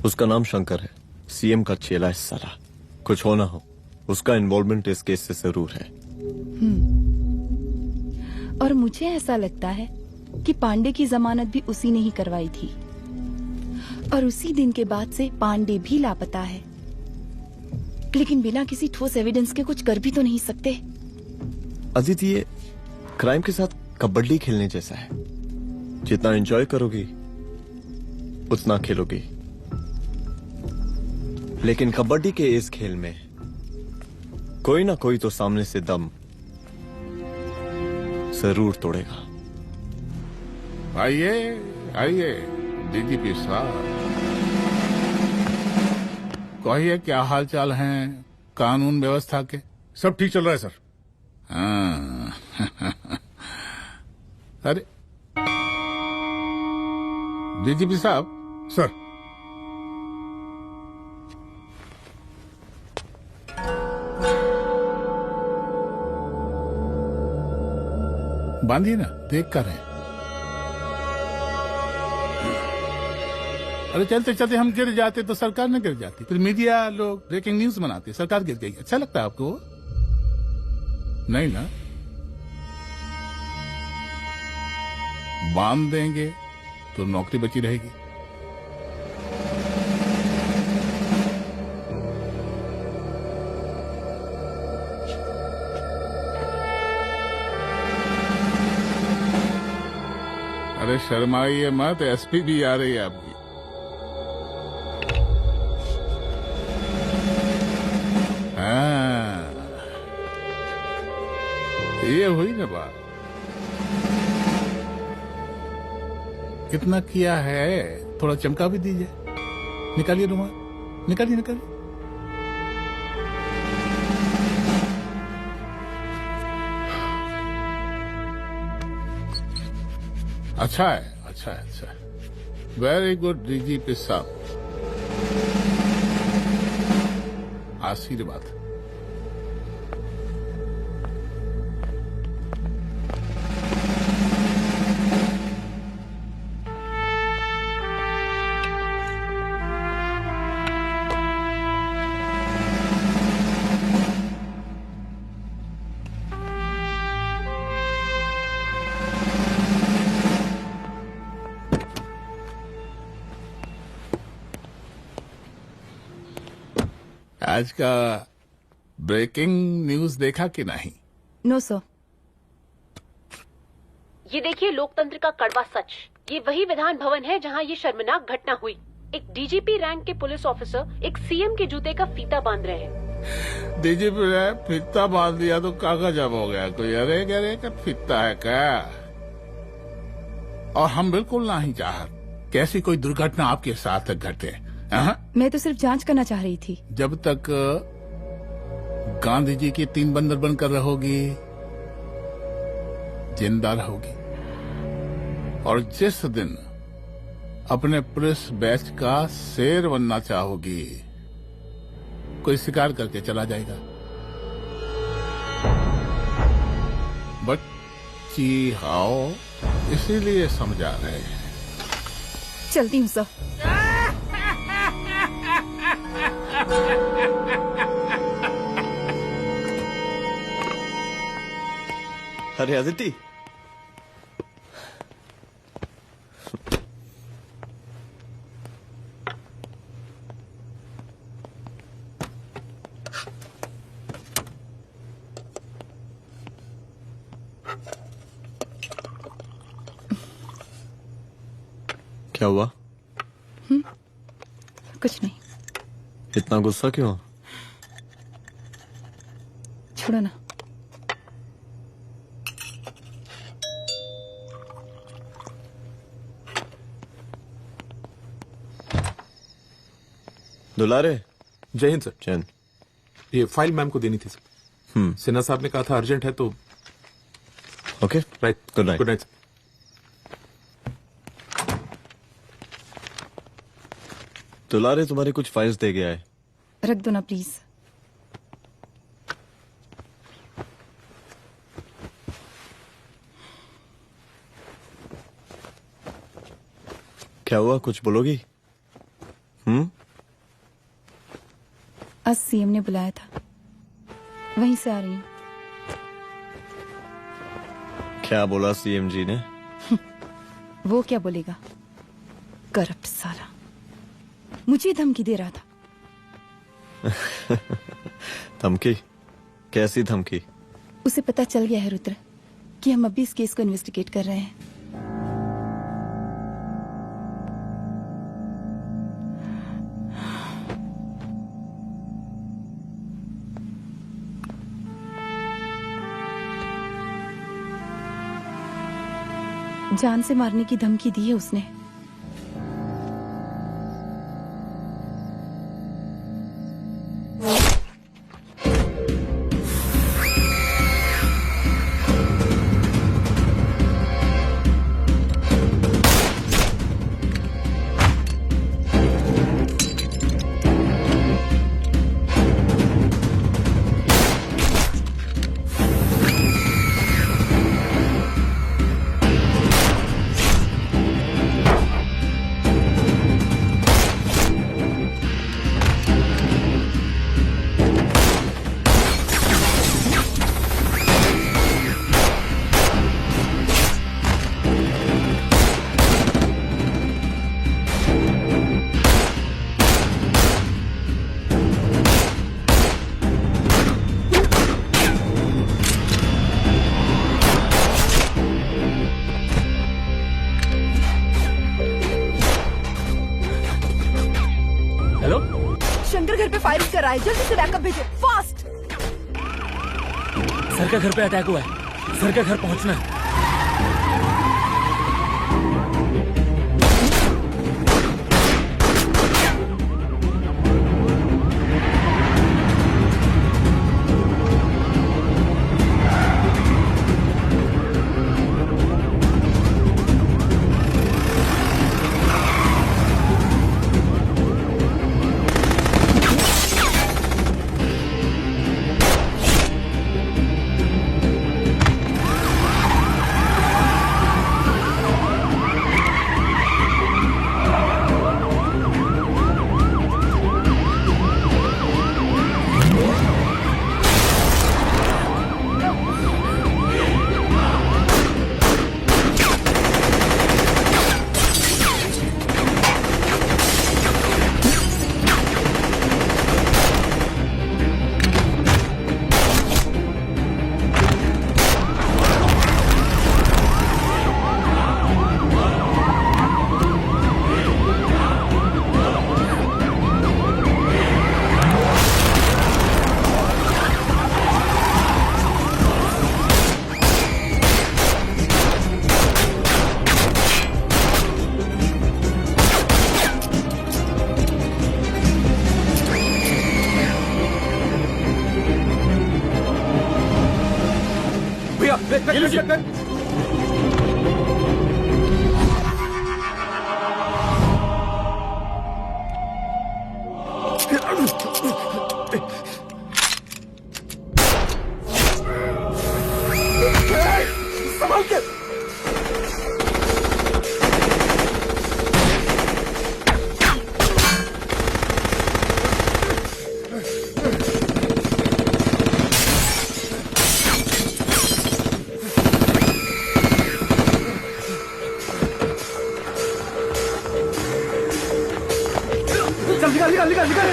उसका नाम शंकर है, सीएम का चेला इस साला। कुछ हो ना हो, उसका इन्वॉल्वमेंट इस केस से जरूर है। और मुझे ऐसा लगता है कि पांडे की जमानत भी उसी ने ही करवाई थी, और उसी दिन के बाद से पांडे भी लापता है। लेकिन बिना किसी ठोस एविडेंस के कुछ कर भी तो नहीं सकते। अदिति, ये क्राइम के साथ कबड्डी खेलने जैसा है। जितना एंजॉय करोगी उतना खेलोगी, लेकिन कबड्डी के इस खेल में कोई ना कोई तो सामने से दम जरूर तोड़ेगा। आइए आइए डीजीपी साहब, कहिए क्या हाल चाल हैं कानून व्यवस्था के? सब ठीक चल रहा है सर। हाँ। अरे डीजीपी साहब। सर, बांधिए ना, देख कर रहे हैं। अरे चलते चलते हम गिर जाते तो सरकार न गिर जाती, फिर मीडिया लोग ब्रेकिंग न्यूज बनाते, सरकार गिर गई। अच्छा लगता है आपको? नहीं ना? बांध देंगे तो नौकरी बची रहेगी। अरे शर्माइए मत, एसपी भी आ रही है आपकी। हाँ, ये हुई ना बात। कितना किया है, थोड़ा चमका भी दीजिए। निकालिए रुमाल, निकालिए निकालिए। अच्छा है, अच्छा है, अच्छा है। वेरी गुड डीजीपी साहब, आशीर्वाद। आज का ब्रेकिंग न्यूज देखा कि नहीं? No sir. ये देखिए लोकतंत्र का कड़वा सच। ये वही विधान भवन है जहां ये शर्मनाक घटना हुई। एक डीजीपी रैंक के पुलिस ऑफिसर एक सीएम के जूते का फीता बांध रहे हैं। डीजीपी ने फीता बांध दिया तो काका जब हो गया कोई। अरे गरे का फीता है क्या? और हम बिल्कुल नहीं चाहते कैसी कोई दुर्घटना आपके साथ घटे। मैं तो सिर्फ जांच करना चाह रही थी। जब तक गांधी जी की 3 बंदर बनकर रहोगी, जिंदा रहोगी। और जिस दिन अपने पुलिस बैच का शेर बनना चाहोगी, कोई शिकार करके चला जाएगा। बच्ची हाओ, इसीलिए समझा रहे हैं। चलती हूँ सर। अरे अदिति, क्या हुआ? कुछ नहीं। इतना गुस्सा क्यों? छोड़ो ना। दुलारे। जय हिंद सर। जय हिंद। ये फाइल मैम को देनी थी सर। सिन्हा साहब ने कहा था अर्जेंट है तो। Okay right. Good night. Good night. दुलारे तुम्हारी कुछ फाइल्स दे गया है। रख दो ना प्लीज। क्या हुआ, कुछ बोलोगी? आज सीएम ने बुलाया था, वहीं से आ रही हूँ। क्या बोला सीएम जी ने? वो क्या बोलेगा, करप्ट साला, मुझे धमकी दे रहा था। धमकी? कैसी धमकी? उसे पता चल गया है रुद्र कि हम अभी इस केस को इन्वेस्टिगेट कर रहे हैं। जान से मारने की धमकी दी है उसने। शंकर घर पे फायरिंग कर रहा है, जल्दी से बैकअप भेजो, फास्ट। सर का घर पे अटैक हुआ है, सर का घर पहुंचना है। संभाल के। चल निकाल निकाल निकाल निकाल।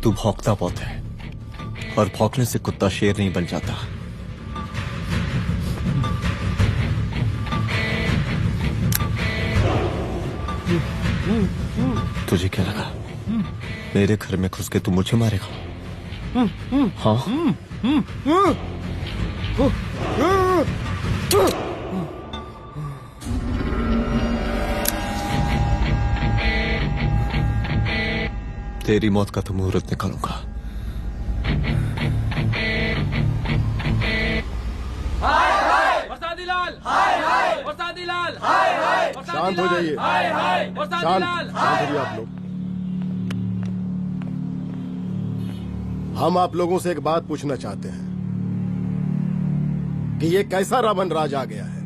तू भौंकता बहुत है, और भौंकने से कुत्ता शेर नहीं बन जाता। तुझे क्या लगा मेरे घर में घुस के तू मुझे मारेगा? हाँ? तेरी मौत का तो मुहूर्त निकालूंगा। हाय हाय वरसादी लाल, हाय हाय वरसादी लाल, हाय हाय शांत हो जाइए, हाय हाय वरसादी लाल। शांत हो जाइए आप लोग। हम आप लोगों से एक बात पूछना चाहते हैं कि ये कैसा रावण राज आ गया है।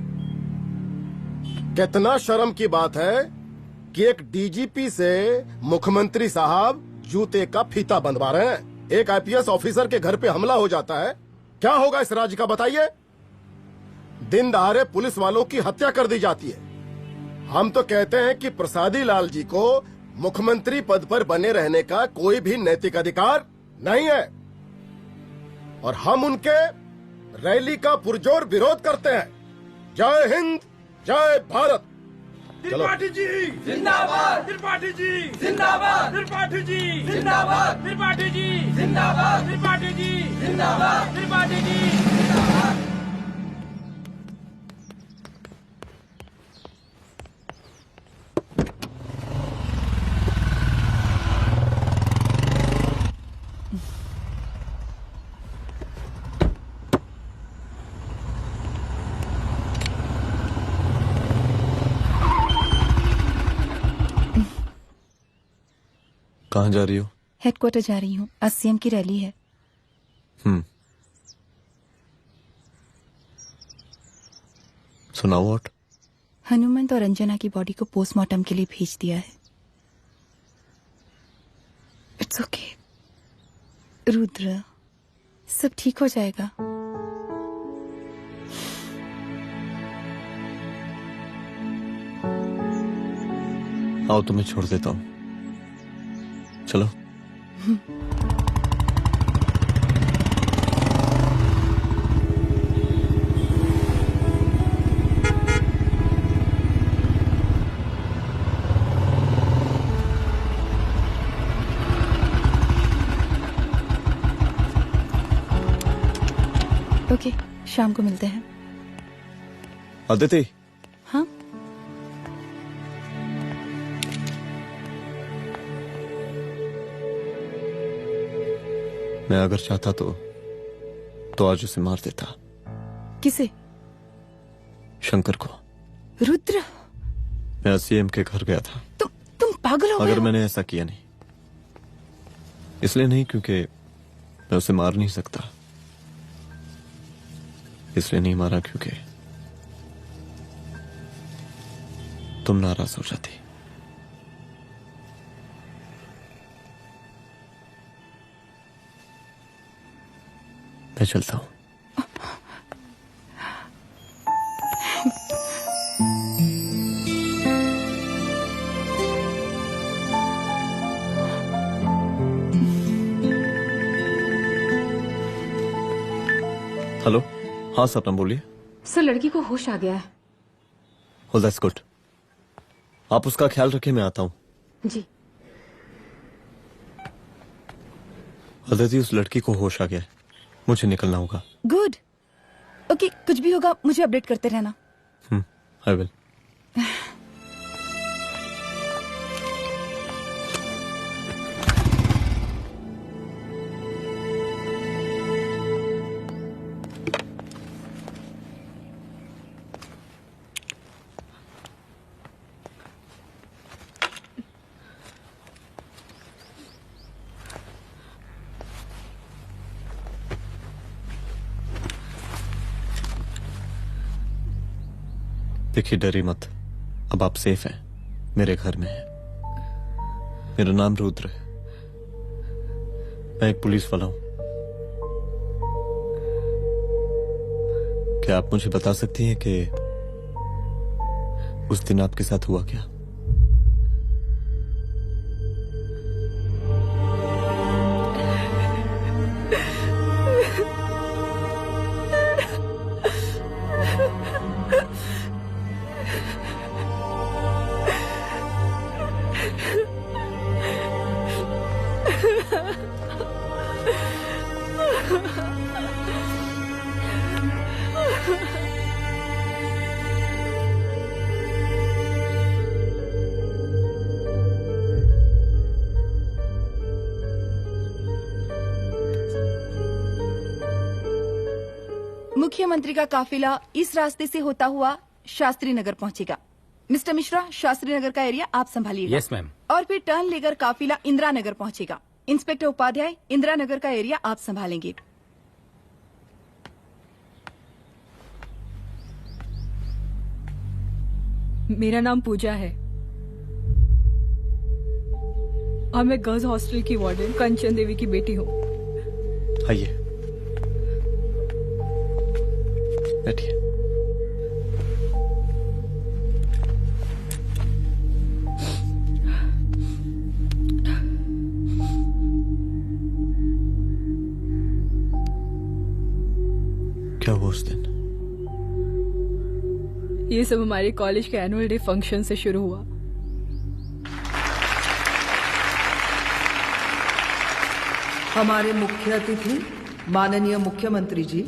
कितना शर्म की बात है कि एक डीजीपी से मुख्यमंत्री साहब जूते का फीता बंधवा रहे हैं। एक आईपीएस ऑफिसर के घर पे हमला हो जाता है, क्या होगा इस राज्य का बताइए? दिन दहाड़े पुलिस वालों की हत्या कर दी जाती है। हम तो कहते हैं कि प्रसादी लाल जी को मुख्यमंत्री पद पर बने रहने का कोई भी नैतिक अधिकार नहीं है, और हम उनके रैली का पुरजोर विरोध करते हैं। जय हिंद, जय भारत। त्रिपाठी जी जिंदाबाद, त्रिपाठी जी जिंदाबाद, त्रिपाठी जी जिंदाबाद, त्रिपाठी जी जिंदाबाद, त्रिपाठी जी जिंदाबाद, त्रिपाठी जी जिंदाबाद। कहाँ जा रही हो? हेडक्वार्टर जा रही हूँ, आज सीएम की रैली है। सुनाओ। व्हाट? हनुमंत और अंजना की बॉडी को पोस्टमार्टम के लिए भेज दिया है। इट्स ओके रुद्र, सब ठीक हो जाएगा। आओ तुम्हें छोड़ देता हूँ, चलो। ओके, शाम को मिलते हैं। अदिति। हाँ? मैं अगर चाहता तो आज उसे मार देता। किसे? शंकर को। रुद्र, मैं सीएम के घर गया था। तुम पागल हो गए? मगर मैंने ऐसा किया नहीं, इसलिए नहीं क्योंकि मैं उसे मार नहीं सकता, इसलिए नहीं मारा क्योंकि तुम नाराज हो जाती। मैं चलता हूं। हेलो। हाँ सपना बोलिए। सर, लड़की को होश आ गया है। Oh, that's good. आप उसका ख्याल रखिए, मैं आता हूँ। जी। अदिति, उस लड़की को होश आ गया है, मुझे निकलना होगा। गुड। ओके, कुछ भी होगा मुझे अपडेट करते रहना। I will. देखिए, डरी मत, अब आप सेफ हैं, मेरे घर में हैं। मेरा नाम रुद्र है, मैं एक पुलिस वाला हूं। क्या आप मुझे बता सकती हैं कि उस दिन आपके साथ हुआ क्या? मुख्यमंत्री का काफिला इस रास्ते से होता हुआ शास्त्री नगर पहुंचेगा। मिस्टर मिश्रा, शास्त्री नगर का एरिया आप संभालिएगा। Yes ma'am. और फिर टर्न लेकर काफिला इंदिरा नगर पहुंचेगा। इंस्पेक्टर उपाध्याय, इंदिरा नगर का एरिया आप संभालेंगे। मेरा नाम पूजा है और मैं गर्ल्स हॉस्टल की वार्डन कंचन देवी की बेटी हूँ। आइए, बैठिए। क्या हुआ उस दिन? ये सब हमारे कॉलेज के एनुअल डे फंक्शन से शुरू हुआ। हमारे मुख्य अतिथि माननीय मुख्यमंत्री जी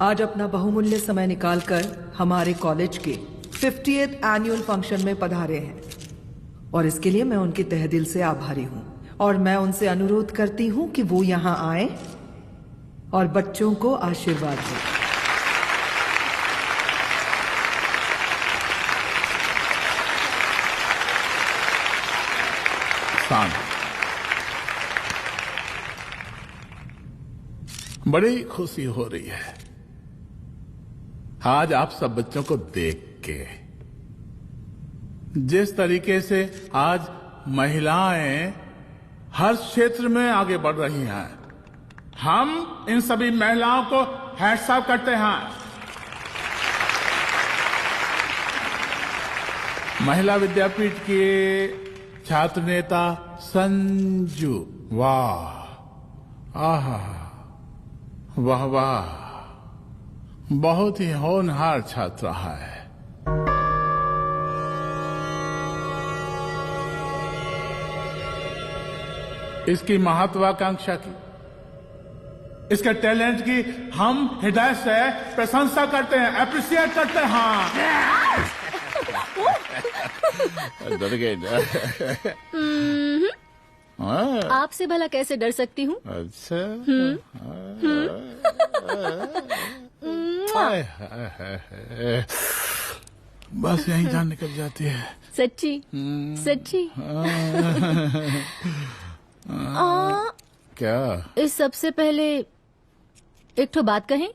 आज अपना बहुमूल्य समय निकालकर हमारे कॉलेज के 50th एनुअल फंक्शन में पधारे हैं और इसके लिए मैं उनके तहे दिल से आभारी हूँ और मैं उनसे अनुरोध करती हूँ कि वो यहाँ आए और बच्चों को आशीर्वाद दें। बड़ी खुशी हो रही है आज आप सब बच्चों को देख के। जिस तरीके से आज महिलाएं हर क्षेत्र में आगे बढ़ रही हैं, हम इन सभी महिलाओं को हैट्स ऑफ करते हैं। महिला विद्यापीठ के छात्र नेता संजू, वाह, आहा, वाह वाह, बहुत ही होनहार छात्रा है। इसकी महत्वाकांक्षा की, इसके टैलेंट की हम हृदय से प्रशंसा करते हैं, अप्रिशिएट करते हैं। डर गए आपसे भला कैसे डर सकती हूँ? अच्छा। बस यहीं जान निकल जाती है। सच्ची सच्ची। क्या? इस सबसे पहले एक ठो बात कहें?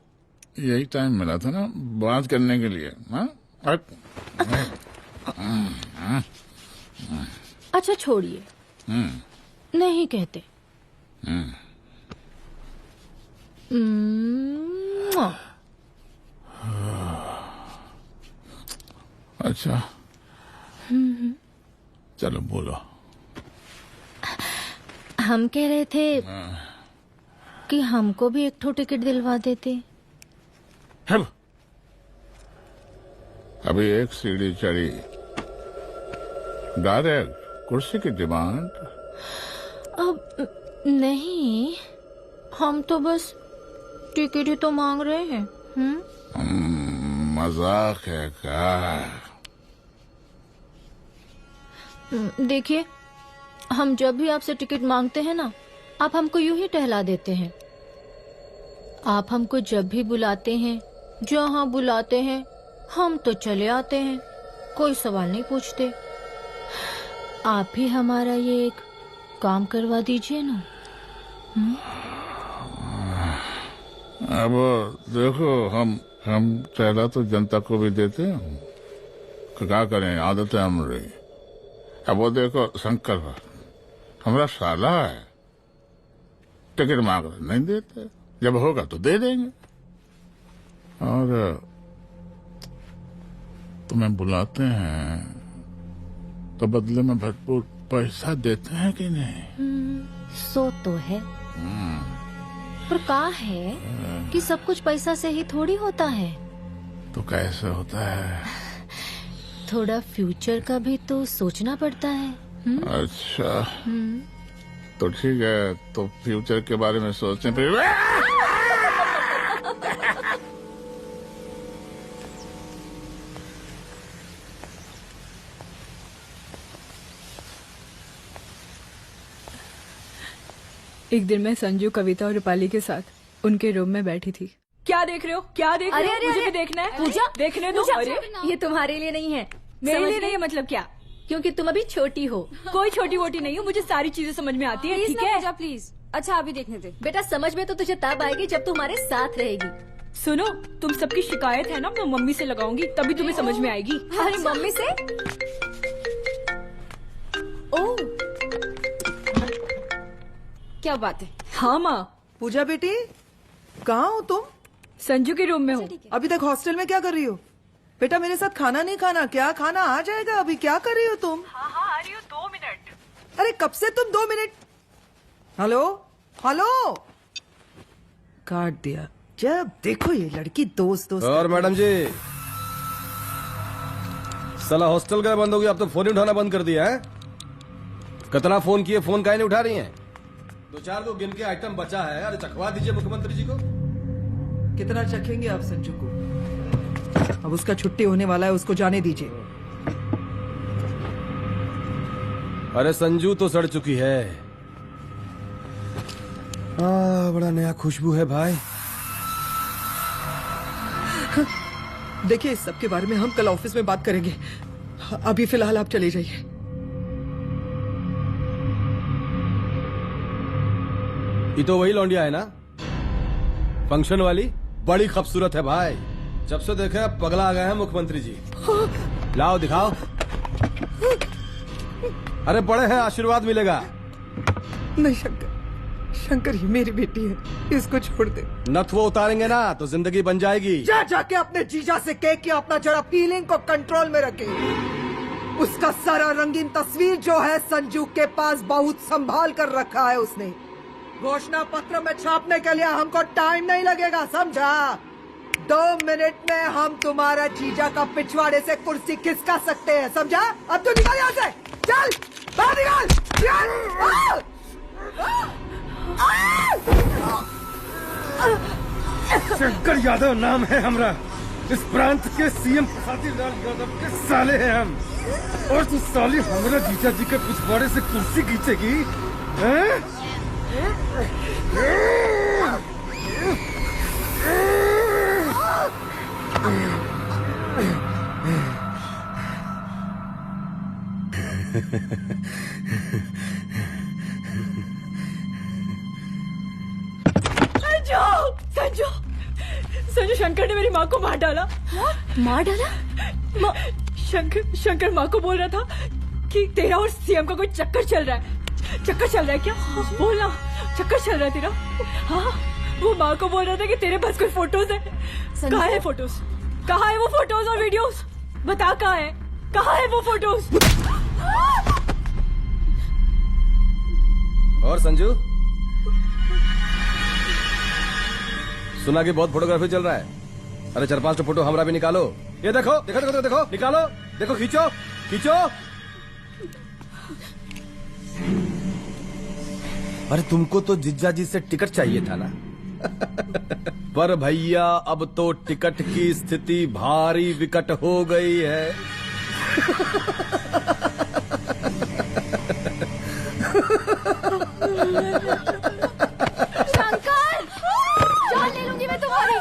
यही टाइम मिला था ना बात करने के लिए। अच्छा छोड़िए, नहीं कहते। अच्छा चलो बोलो। हम कह रहे थे कि हमको भी एक ठो टिकट दिलवा देते। अभी एक सीढ़ी चढ़ी, डायरेक्ट कुर्सी की डिमांड। अब नहीं, हम तो बस टिकट ही तो मांग रहे हैं। मजाक है क्या? देखिए, हम जब भी आपसे टिकट मांगते हैं ना, आप हमको यूं ही टहला देते हैं। आप हमको जब भी बुलाते हैं, जहाँ बुलाते हैं, हम तो चले आते हैं, कोई सवाल नहीं पूछते। आप भी हमारा ये एक काम करवा दीजिए ना। अब देखो, हम टहला तो जनता को भी देते हैं, क्या करें, आदत है हमारी। अब वो देखो शंकर हमारा साला है, टिकट मांग रहे नहीं देते, जब होगा तो दे देंगे। और तुम्हें बुलाते हैं तो बदले में भरपूर पैसा देते हैं कि नहीं? सो तो है, पर का है कि सब कुछ पैसा से ही थोड़ी होता है। तो कैसे होता है? थोड़ा फ्यूचर का भी तो सोचना पड़ता है। अच्छा, तो ठीक है, तो फ्यूचर के बारे में सोचने पे एक दिन मैं संजू, कविता और रूपाली के साथ उनके रूम में बैठी थी। क्या देख रहे हो? क्या देख रहे हो? मुझे भी देखना है। पूजा, देखने दो। अरे ये तुम्हारे लिए नहीं है। मेरे लिए नहीं है मतलब क्या? क्योंकि तुम अभी छोटी हो। कोई छोटी वोटी नहीं हो, मुझे सारी चीजें समझ में आती है। ठीक है पूजा प्लीज। अच्छा अभी देखने दे। बेटा समझ में तो तुझे तब आएगी जब तू हमारे साथ रहेगी। सुनो, तुम सबकी शिकायत है ना, मैं मम्मी से लगाऊंगी, तभी तुम्हें समझ में आएगी। अरे मम्मी से? ओह क्या बात है। हाँ माँ। पूजा बेटी, कहाँ हो तुम? संजू के रूम में हूँ। अभी तक हॉस्टल में क्या कर रही हो? बेटा मेरे साथ खाना नहीं खाना क्या? खाना आ जाएगा, अभी क्या कर रही हो तुम? हाँ आ रही हो, 2 मिनट। अरे कब से तुम 2 मिनट? हेलो हेलो, काट दिया। जब देखो ये लड़की दोस्त और मैडम जी, साला हॉस्टल का बंद हो गया, अब तो फोन ही उठाना बंद कर दिया है। कितना फोन किए, फोन काहे नहीं उठा रही हैं? 2-4 को गिन के आइटम बचा है, अरे चखवा दीजिए मुख्यमंत्री जी को। कितना चखेंगे आप संजू को? अब उसका छुट्टी होने वाला है, उसको जाने दीजिए। अरे संजू तो सड़ चुकी है। बड़ा नया खुशबू है भाई। देखिए इस सब के बारे में हम कल ऑफिस में बात करेंगे, अभी फिलहाल आप चले जाइए। ये तो वही लौंडिया है ना, फंक्शन वाली? बड़ी खूबसूरत है भाई, जब से देखे पगला आ गए हैं मुख्यमंत्री जी। लाओ दिखाओ। अरे बड़े हैं, आशीर्वाद मिलेगा। नहीं शंकर, शंकर ये मेरी बेटी है, इसको छोड़ दे। नथ वो उतारेंगे ना तो जिंदगी बन जाएगी। जा जाके अपने जीजा से कह के अपना जरा फीलिंग को कंट्रोल में रखे। उसका सारा रंगीन तस्वीर जो है संजू के पास बहुत संभाल कर रखा है उसने। घोषणा पत्र में छापने के लिए हमको टाइम नहीं लगेगा, समझा? 2 मिनट में हम तुम्हारा जीजा का पिछवाड़े से कुर्सी खिसका सकते हैं, समझा? अब तो निकल यहाँ से, चल बाहर निकल। शंकर यादव नाम है हमरा, इस प्रांत के सीएम प्रसादी लाल यादव के साले हैं हम। और तू साली हमारा जीजा जी के पिछवाड़े से कुर्सी खींचेगी? संजू, संजू शंकर ने मेरी माँ को मार डाला। मार डाला? शंकर माँ को बोल रहा था कि तेरा और सीएम का कोई चक्कर चल रहा है। चक्कर चल रहा है क्या? बोलना, चक्कर चल रहा है तेरा? हाँ, वो माँ को बोल रहा था कि तेरे पास कोई फोटोज है। कहाँ है फोटोज? कहाँ है वो फोटोज और वीडियोस? बता कहाँ है? कहाँ है वो फोटोज? और संजू, सुना कि बहुत फोटोग्राफी चल रहा है। अरे 4-5 फोटो हमरा भी निकालो। ये देखो देखो देखो देखो, निकालो, देखो, खींचो खींचो। अरे तुमको तो जिज्जा जी से टिकट चाहिए था ना। पर भैया अब तो टिकट की स्थिति भारी विकट हो गई है। शंकर, जान ले लूंगी मैं तुम्हारी।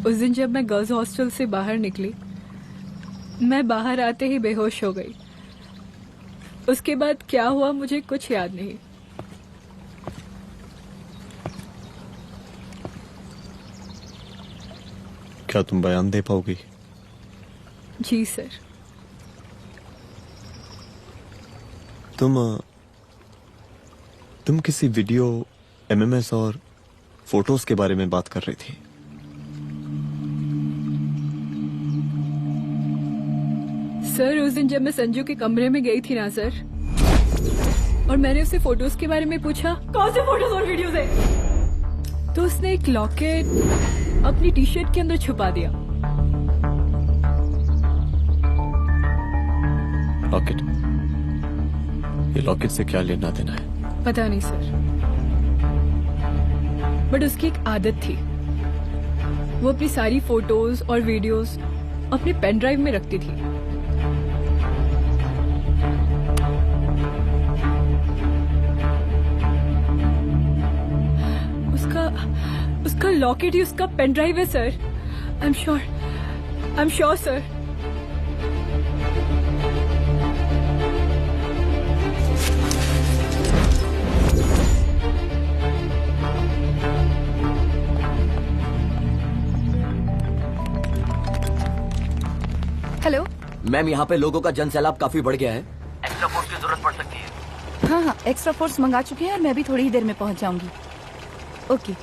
उस दिन जब मैं गर्ल्स हॉस्टल से बाहर निकली, मैं बाहर आते ही बेहोश हो गई। उसके बाद क्या हुआ मुझे कुछ याद नहीं। क्या तुम बयान दे पाओगी? जी सर। तुम किसी वीडियो, एमएमएस और फोटोज के बारे में बात कर रही थी। सर उस दिन जब मैं संजू के कमरे में गई थी ना सर, और मैंने उससे फोटोज के बारे में पूछा कौन से फोटोज और वीडियोज है, तो उसने एक लॉकेट अपनी टी शर्ट के अंदर छुपा दिया। लॉकेट? ये लॉकेट से क्या लेना देना है? पता नहीं सर, बट उसकी एक आदत थी, वो अपनी सारी फोटोज और वीडियोस अपने पेन ड्राइव में रखती थी। उसका लॉकेट ही उसका पेन ड्राइव है sir. I am sure sir. Hello ma'am, यहाँ पे लोगों का जन सैलाब काफी बढ़ गया है। एक्स्ट्रा फोर्स की जरूरत पड़ सकती है। हाँ हाँ, एक्स्ट्रा फोर्स मंगा चुके हैं और मैं भी थोड़ी ही देर में पहुंच जाऊंगी। ओके।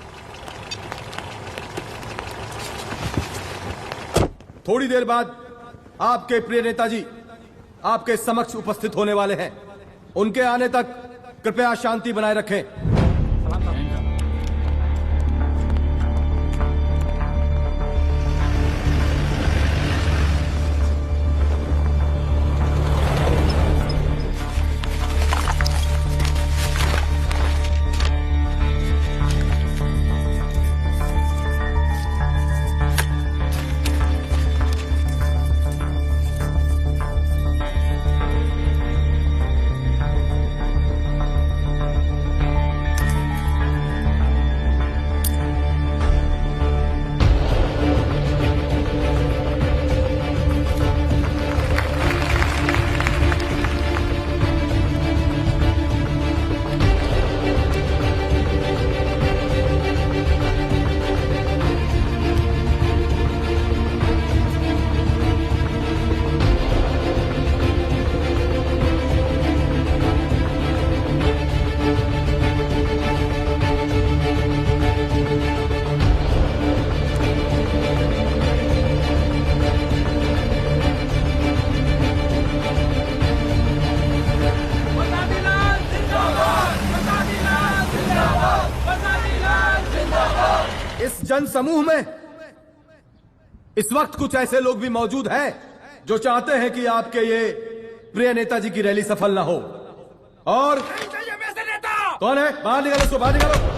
थोड़ी देर बाद आपके प्रिय नेताजी आपके समक्ष उपस्थित होने वाले हैं। उनके आने तक कृपया शांति बनाए रखें। जन समूह में इस वक्त कुछ ऐसे लोग भी मौजूद हैं जो चाहते हैं कि आपके ये प्रिय नेताजी की रैली सफल ना हो। और कौन है? बाहर निकालो उसको, बाहर निकालो।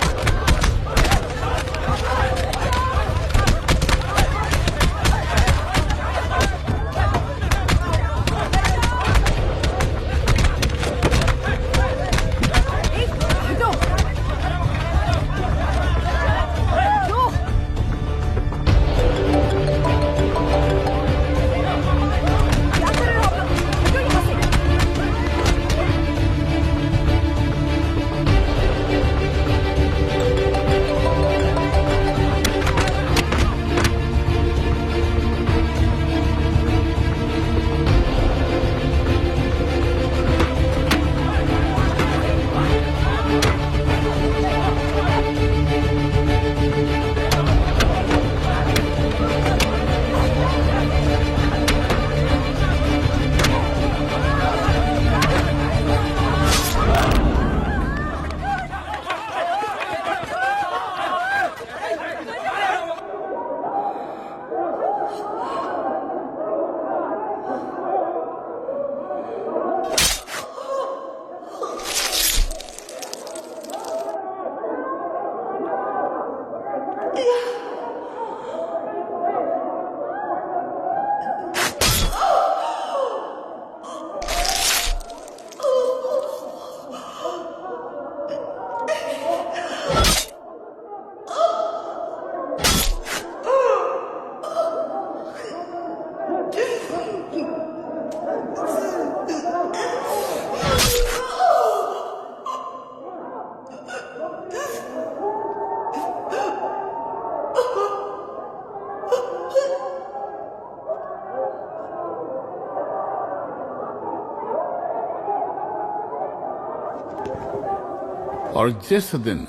और जिस दिन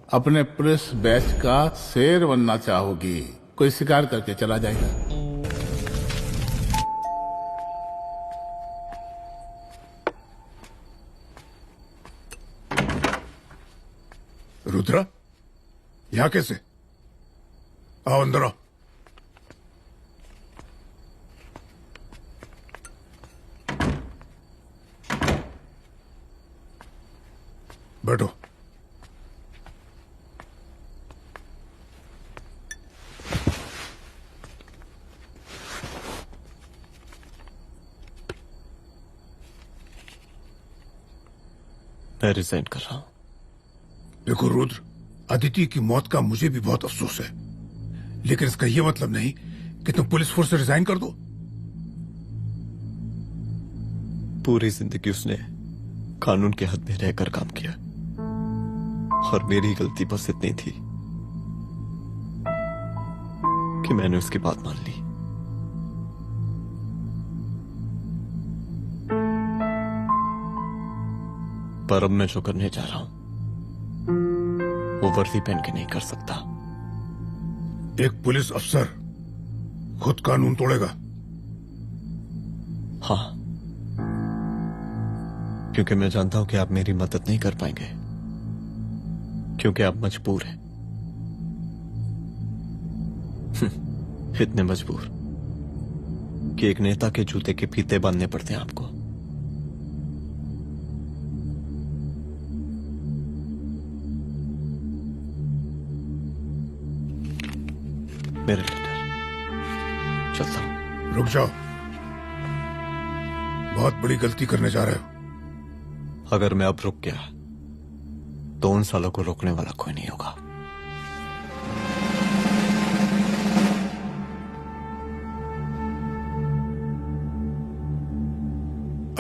अपने पुलिस बैच का शेर बनना चाहोगी, कोई शिकार करके चला जाएगा। रुद्रा, यहाँ कैसे? आओ अंदर आओ। बैठो। मैं रिजाइन कर रहा हूं। देखो रुद्र, अदिति की मौत का मुझे भी बहुत अफसोस है, लेकिन इसका यह मतलब नहीं कि तुम पुलिस फोर्स से रिजाइन कर दो। पूरी जिंदगी उसने कानून के हद में रहकर काम किया और मेरी गलती बस इतनी थी कि मैंने उसकी बात मान ली। पर अब मैं जो करने जा रहा हूं वो वर्दी पहन के नहीं कर सकता। एक पुलिस अफसर खुद कानून तोड़ेगा? हाँ, क्योंकि मैं जानता हूं कि आप मेरी मदद नहीं कर पाएंगे, क्योंकि आप मजबूर हैं। इतने मजबूर कि एक नेता के जूते के फीते बांधने पड़ते हैं आपको। मेरे लेटर, चलता हूं। रुक जाओ, बहुत बड़ी गलती करने जा रहे हो। अगर मैं अब रुक गया तो उन सालों को रोकने वाला कोई नहीं होगा।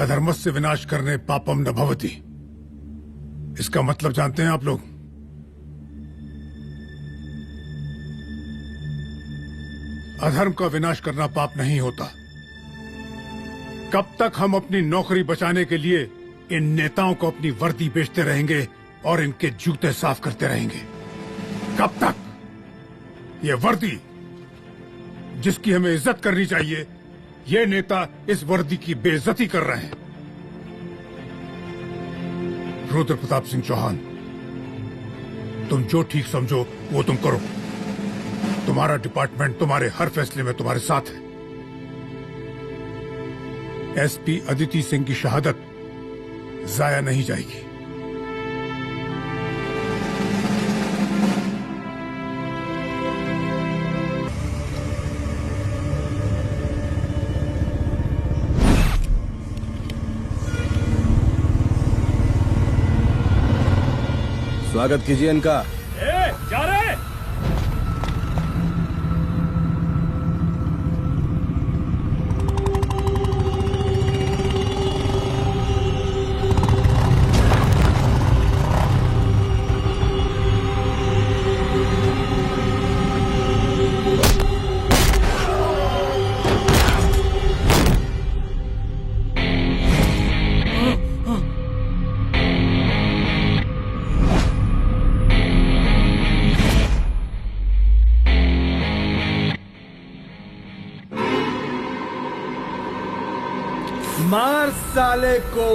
अधर्मस्य विनाश करने पापम न भवति, इसका मतलब जानते हैं आप लोग? अधर्म का विनाश करना पाप नहीं होता। कब तक हम अपनी नौकरी बचाने के लिए इन नेताओं को अपनी वर्दी बेचते रहेंगे और इनके जूते साफ करते रहेंगे? कब तक? ये वर्दी जिसकी हमें इज्जत करनी चाहिए, ये नेता इस वर्दी की बेइज्जती कर रहे हैं। रुद्र प्रताप सिंह चौहान, तुम जो ठीक समझो वो तुम करो। तुम्हारा डिपार्टमेंट तुम्हारे हर फैसले में तुम्हारे साथ है। एसपी अदिति सिंह की शहादत जाया नहीं जाएगी। स्वागत कीजिए इनका। जा रहे। मार साले को।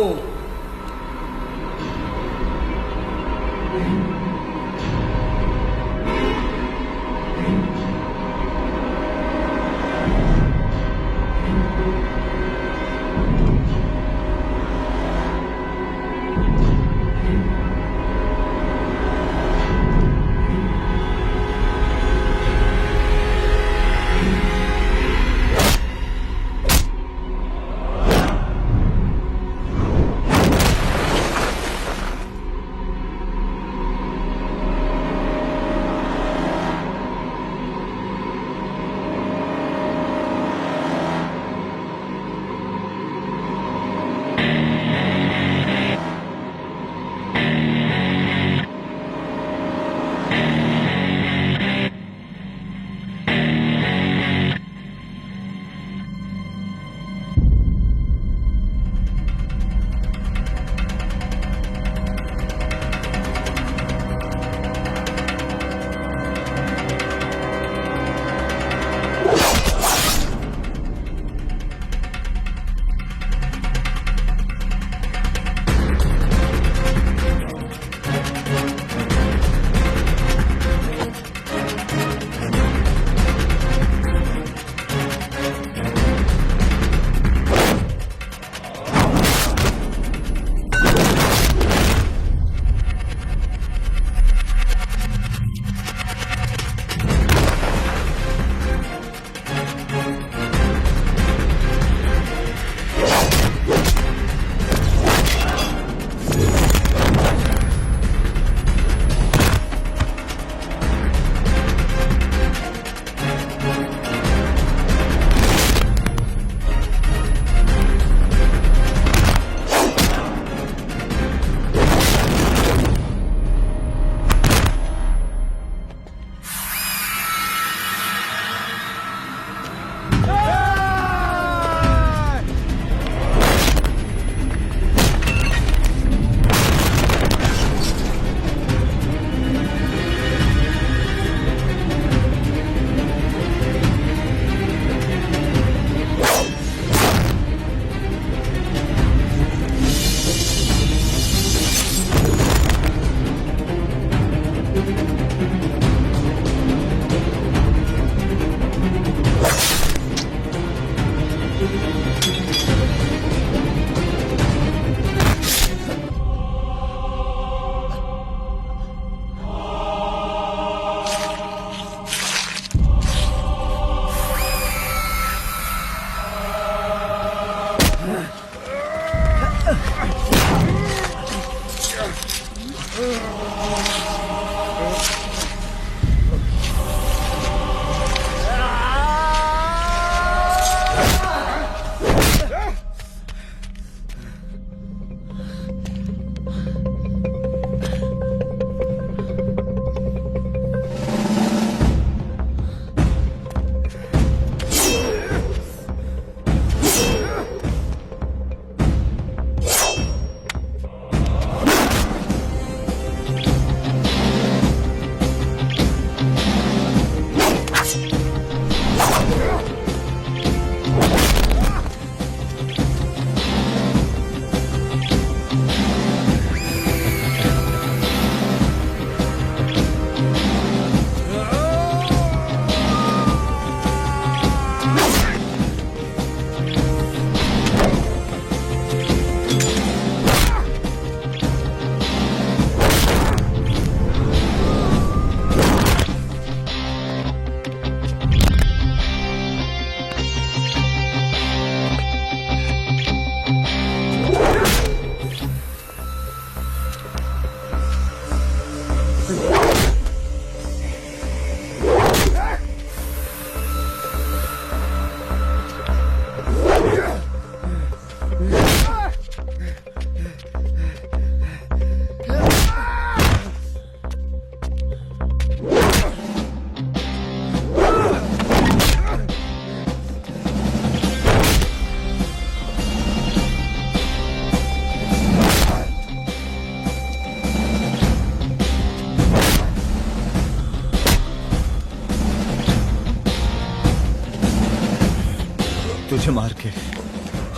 तुझे मार के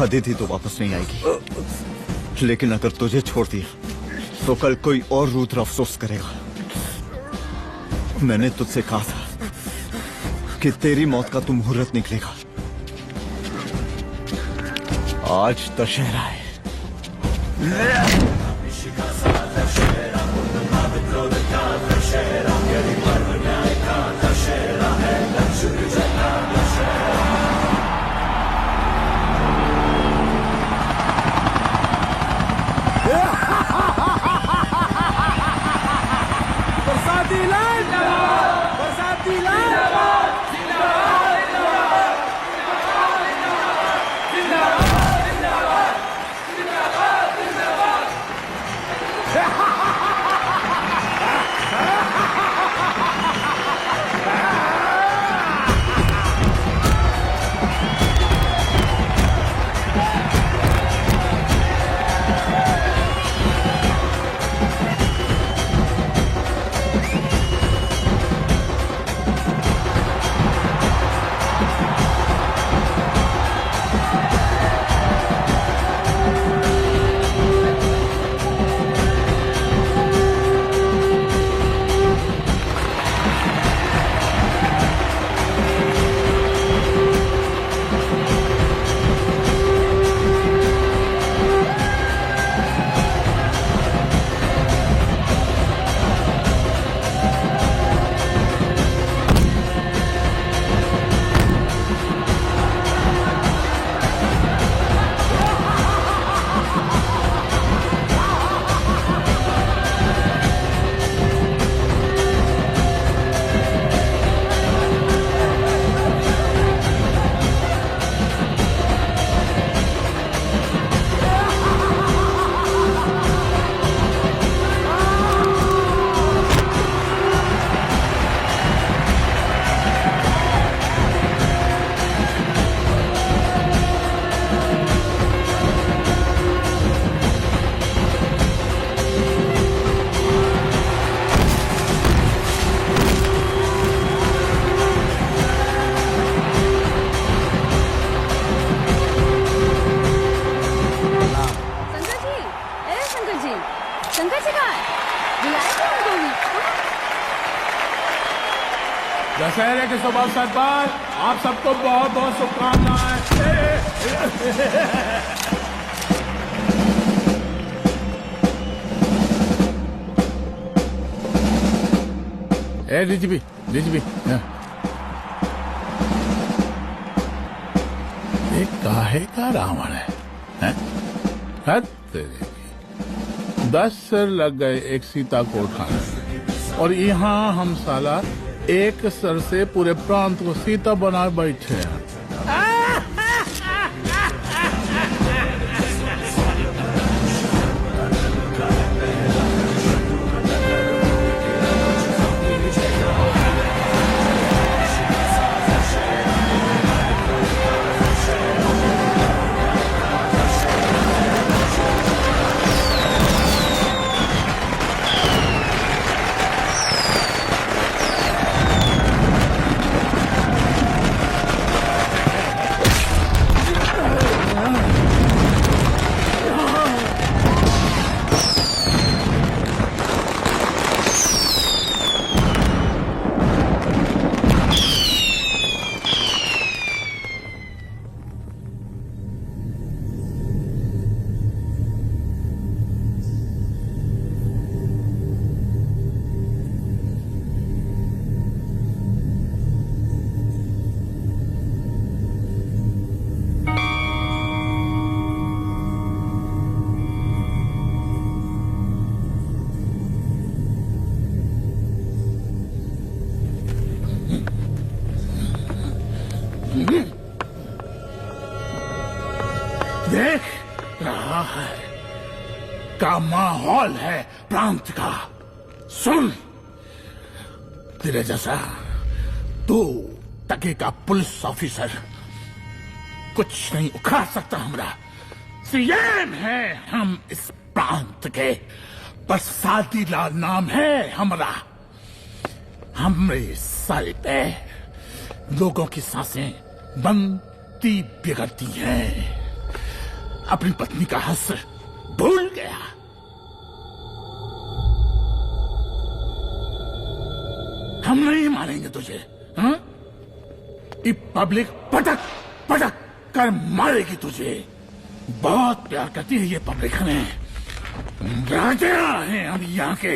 अदिति तो वापस नहीं आएगी, लेकिन अगर तुझे छोड़ दिया तो कल कोई और रुद्र अफसोस करेगा। मैंने तुझसे कहा था कि तेरी मौत का तू मुहूर्त निकलेगा। आज दशहरा है। बरसाती लाल, बरसाती लाल, दशहरे के शुभ अवसर पर आप सबको बहुत बहुत शुभकामनाएं। डीजीपी ये काहे का रावण है? हद तेरे की। 10 सिर लग गए एक सीता को उठाने, और यहाँ हम साला एक सर से पूरे प्रांत को सीता बना बैठे हैं। देख रहा है का माहौल है प्रांत का। सुन, तेरे जैसा तू टके का पुलिस ऑफिसर कुछ नहीं उखाड़ सकता। हमरा सीएम है हम इस प्रांत के, पर सादी लाल नाम है हमरा। हमरे सर पे लोगों की सांसें बनती बिगड़ती हैं। अपनी पत्नी का हस भूल गया। हम नहीं मारेंगे तुझे। हाँ? ये पब्लिक पटक पटक कर मारेगी तुझे। बहुत प्यार करती है ये पब्लिक हमें। राजा हैं हम यहाँ के,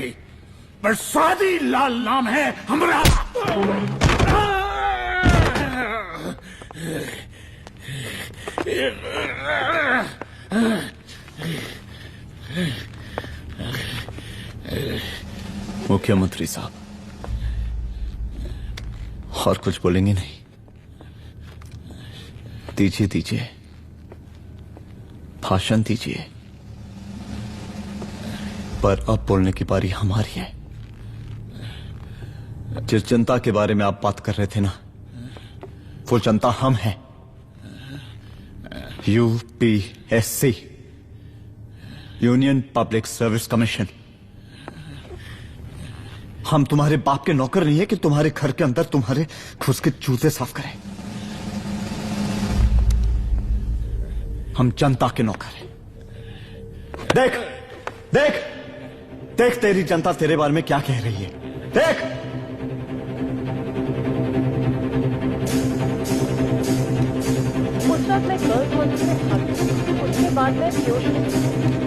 पर सादी लाल नाम है हमारा। मुख्यमंत्री साहब, और कुछ बोलेंगे नहीं? दीजिए दीजिए, भाषण दीजिए, पर अब बोलने की बारी हमारी है। जिस जनता के बारे में आप बात कर रहे थे ना, वो जनता हम हैं। UPSC, union public service commission. हम तुम्हारे बाप के नौकर नहीं है कि तुम्हारे घर के अंदर तुम्हारे घुस के जूते साफ करें। हम जनता के नौकर हैं। देख देख देख, तेरी जनता तेरे बारे में क्या कह रही है। देख, उस वक्त मैं गर्ल्स हॉस्टल में भागी, उसके बाद मैं बेहोश हो गई।